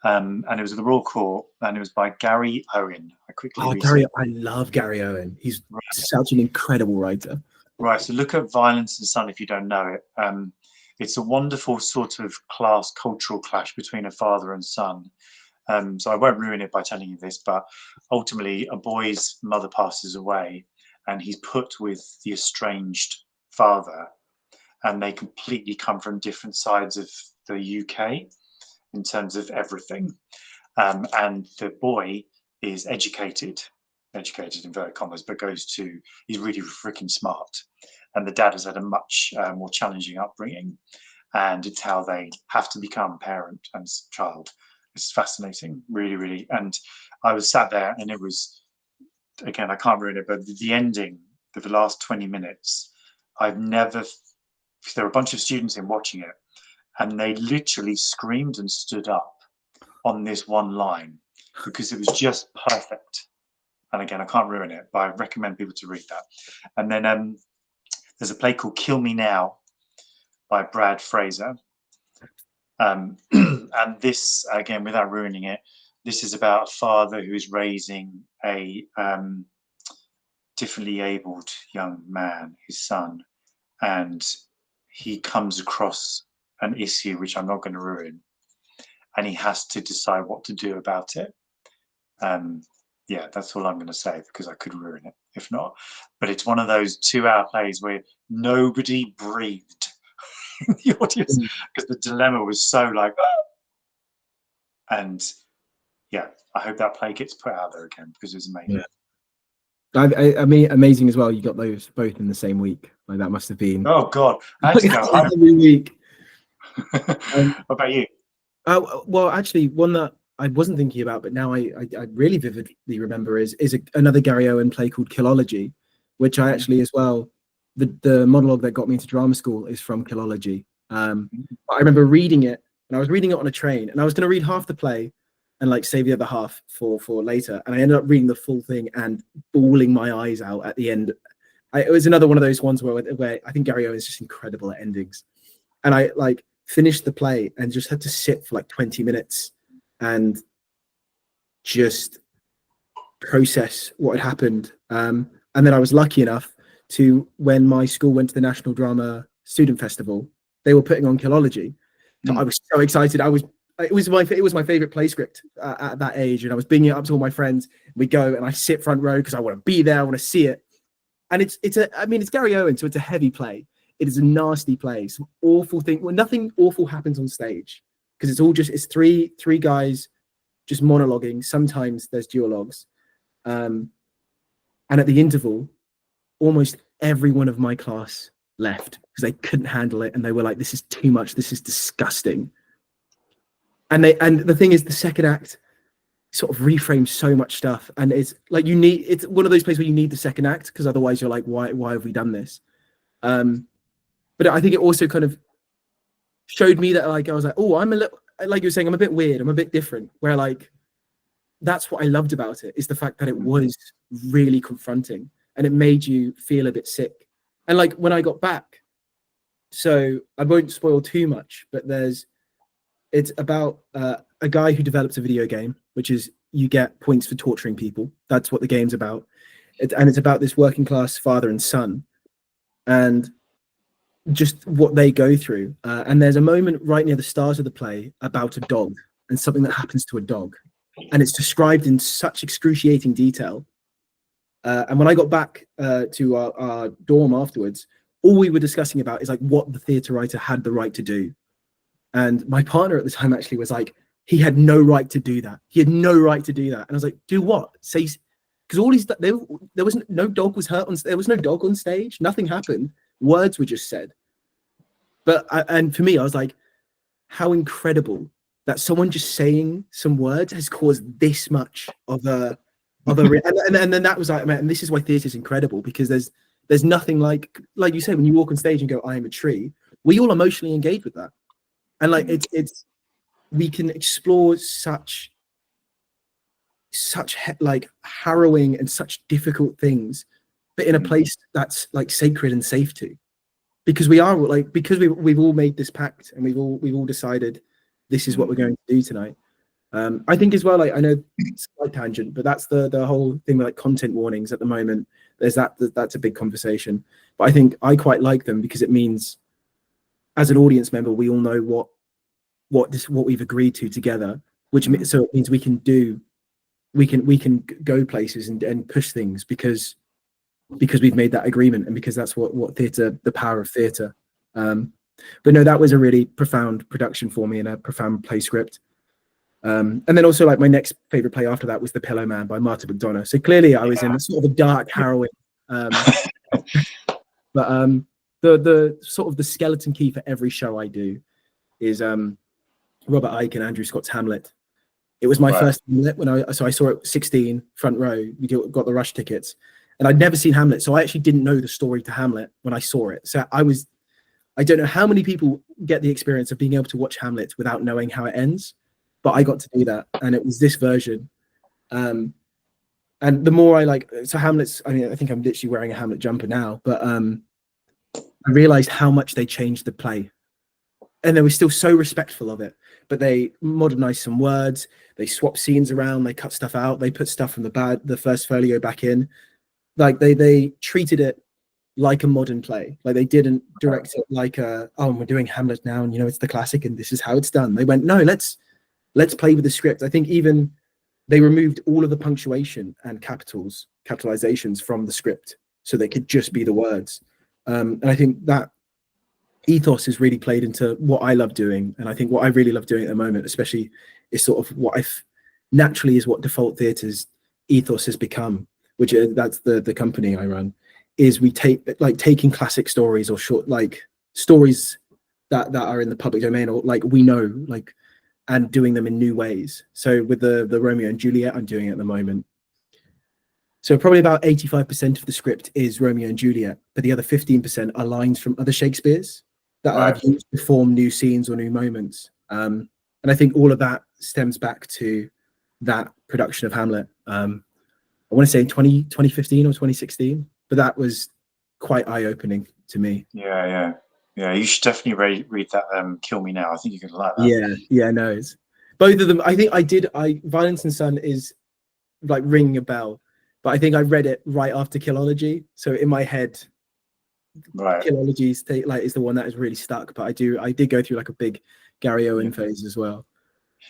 and it was at the Royal Court, and it was by Gary Owen. I quickly Oh, researched. I love Gary Owen. He's such an incredible writer. Right, so look at Violence and Son if you don't know it. It's a wonderful sort of class cultural clash between a father and son. So I won't ruin it by telling you this, but ultimately a boy's mother passes away and he's put with the estranged father, and they completely come from different sides of the UK in terms of everything. And the boy is educated in inverted commas, but he's really freaking smart. And the dad has had a much more challenging upbringing, and it's how they have to become parent and child. It's fascinating, really, really. And I was sat there, and it was, again, I can't ruin it, but the ending, the last 20 minutes, there were a bunch of students in watching it, and they literally screamed and stood up on this one line because it was just perfect. And again, I can't ruin it, but I recommend people to read that. And then there's a play called Kill Me Now by Brad Fraser. And this, again, without ruining it, this is about a father who is raising a differently abled young man, his son, and he comes across an issue which I'm not going to ruin, and he has to decide what to do about it. Yeah, that's all I'm going to say, because I could ruin it if not. But it's one of those 2-hour plays where nobody breathed in the audience because the dilemma was so like, ah! And yeah, I hope that play gets put out there again because it was amazing. Yeah. I mean, amazing as well. You got those both in the same week. Like that must have been. Oh God, I had to go home. Every week. What about you? Well, actually, one that I wasn't thinking about, but now I really vividly remember is another Gary Owen play called Killology, which I actually as well, the monologue that got me into drama school is from Killology. I remember reading it, and I was reading it on a train, and I was going to read half the play and like save the other half for later, and I ended up reading the full thing and bawling my eyes out at the end. It was another one of those ones where I think Gary Owen is just incredible at endings, and I like finished the play and just had to sit for like 20 minutes and just process what had happened. And then I was lucky enough to, when my school went to the National Drama Student Festival, they were putting on Killology. So I was so excited. It was my favorite play script at that age, and I was bringing it up to all my friends. We go and I sit front row because I want to be there. I want to see it. And it's Gary Owen, so it's a heavy play. It is a nasty play. Some awful thing. Well, nothing awful happens on stage because it's three guys just monologuing. Sometimes there's duologues. And at the interval, almost every one of my class left because they couldn't handle it, and they were like, "This is too much. This is disgusting." And the thing is, the second act sort of reframes so much stuff, and it's like it's one of those places where you need the second act because otherwise you're like, why have we done this? But I think it also kind of showed me that like I was like, oh, I'm a little, like you were saying, I'm a bit weird, I'm a bit different, where like that's what I loved about it, is the fact that it was really confronting and it made you feel a bit sick. And like when I got back, so I won't spoil too much, but it's about a guy who develops a video game, which is you get points for torturing people. That's what the game's about. And it's about this working class father and son and just what they go through. And there's a moment right near the start of the play about a dog and something that happens to a dog. And it's described in such excruciating detail. And when I got back to our dorm afterwards, all we were discussing about is like what the theatre writer had the right to do. And my partner at the time actually was like, he had no right to do that. He had no right to do that. And I was like, do what? Say, because all these, there was no dog was hurt on, there was no dog on stage. Nothing happened. Words were just said. But and for me, I was like, how incredible that someone just saying some words has caused this much of a and then that was like, man, and this is why theatre is incredible, because there's nothing like you said, when you walk on stage and go, I am a tree, we all emotionally engage with that. And like it's we can explore such like harrowing and such difficult things, but in a place that's like sacred and safe to, because we've all made this pact and we've all decided this is what we're going to do tonight. I think as well, like I know it's a slight tangent, but that's the whole thing with like content warnings at the moment. There's that's a big conversation, but I think I quite like them because it means as an audience member we all know what we've agreed to together, which so it means we can go places and push things because we've made that agreement and because that's what theatre, the power of theatre. But no, that was a really profound production for me and a profound play script. And then also like my next favorite play after that was The Pillow Man by Martin McDonough. So clearly I was in a sort of a dark, harrowing, but the sort of the skeleton key for every show I do is Robert Icke and Andrew Scott's Hamlet. It was my first Hamlet when I saw it at 16, front row. We got the rush tickets, and I'd never seen Hamlet, so I actually didn't know the story to Hamlet when I saw it. So I don't know how many people get the experience of being able to watch Hamlet without knowing how it ends, but I got to do that, and it was this version. And the more so Hamlet's, I mean, I think I'm literally wearing a Hamlet jumper now, but I realized how much they changed the play, and they were still so respectful of it, but they modernized some words, they swapped scenes around, they cut stuff out, they put stuff from the first folio back in. Like they treated it like a modern play. Like they didn't direct it like we're doing Hamlet now, and you know it's the classic and this is how it's done. They went, no, let's play with the script. I think even they removed all of the punctuation and capitalizations from the script so they could just be the words. And I think that ethos is really played into what I love doing, and I think what I really love doing at the moment, especially, is sort of what naturally is what Default Theatre's ethos has become, which that's the company I run. Is we taking classic stories or short stories that are in the public domain or we know and doing them in new ways. So with the Romeo and Juliet I'm doing at the moment. So probably about 85% of the script is Romeo and Juliet, but the other 15% are lines from other Shakespeares that I've used to form new scenes or new moments. And I think all of that stems back to that production of Hamlet. I want to say in 2015 or 2016, but that was quite eye-opening to me. Yeah. You should definitely read that. Kill Me Now. I think you're gonna like that. Yeah. No, it's both of them. I think Violence and Sun is like ringing a bell, but I think I read it right after Killology, so in my head, Killology is the one that is really stuck. But I did go through like a big Gary Owen phase as well.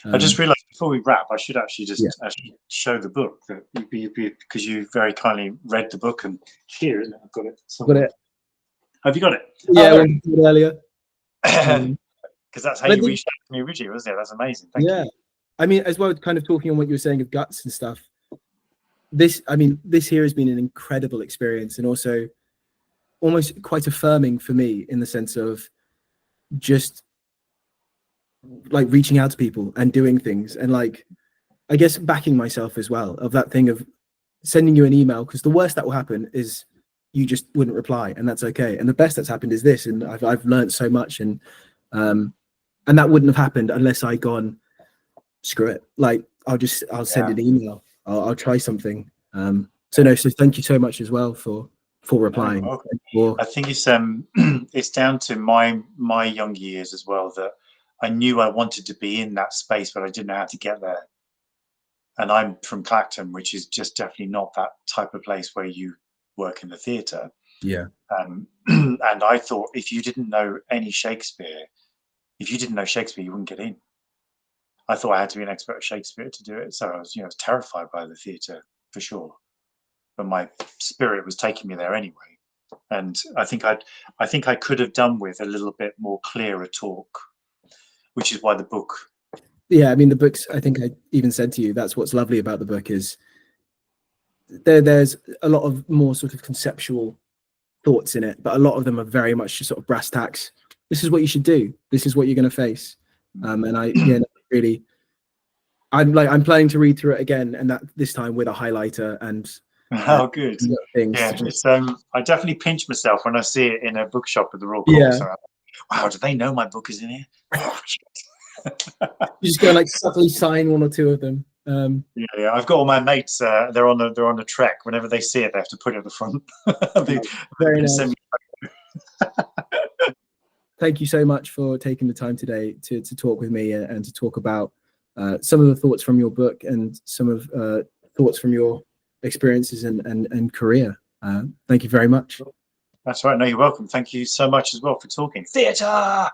I just realised before we wrap, I should actually actually show the book because you very kindly read the book, and here, isn't it? I've got it. Got it. Have you got it? Yeah, earlier. Because that's how you reached out to me originally, wasn't it? That's amazing. Thank you. I mean, as well, kind of talking on what you were saying of guts and stuff. This here has been an incredible experience, and also almost quite affirming for me in the sense of just like reaching out to people and doing things, and I guess backing myself as well, of that thing of sending you an email, because the worst that will happen is you just wouldn't reply, and that's okay. And the best that's happened is this, and I've learned so much, and that wouldn't have happened unless I gone, screw it. I'll send an email. I'll try something. So thank you so much as well for replying. I think it's it's down to my young years as well, that I knew I wanted to be in that space, but I didn't know how to get there. And I'm from Clacton, which is just definitely not that type of place where you work in the theatre. Yeah. And I thought if you didn't know any Shakespeare, you wouldn't get in. I thought I had to be an expert at Shakespeare to do it. So I was, terrified by the theatre for sure. But my spirit was taking me there anyway. And I think I could have done with a little bit more clearer talk, which is why the book. Yeah, I mean, the books, I think I even said to you, that's what's lovely about the book is there's a lot of more sort of conceptual thoughts in it, but a lot of them are very much just sort of brass tacks. This is what you should do. This is what you're going to face. And I'm planning to read through it again, and that this time with a highlighter and good things. Yeah, I definitely pinch myself when I see it in a bookshop at the Royal Court. So wow, do they know my book is in here? You just go subtly sign one or two of them. Yeah. I've got all my mates. They're on the trek. Whenever they see it, they have to put it at the front. Very nice. Thank you so much for taking the time today to talk with me and to talk about some of the thoughts from your book and some of thoughts from your experiences and career. Thank you very much. That's right. No, you're welcome. Thank you so much as well for talking. Theatre!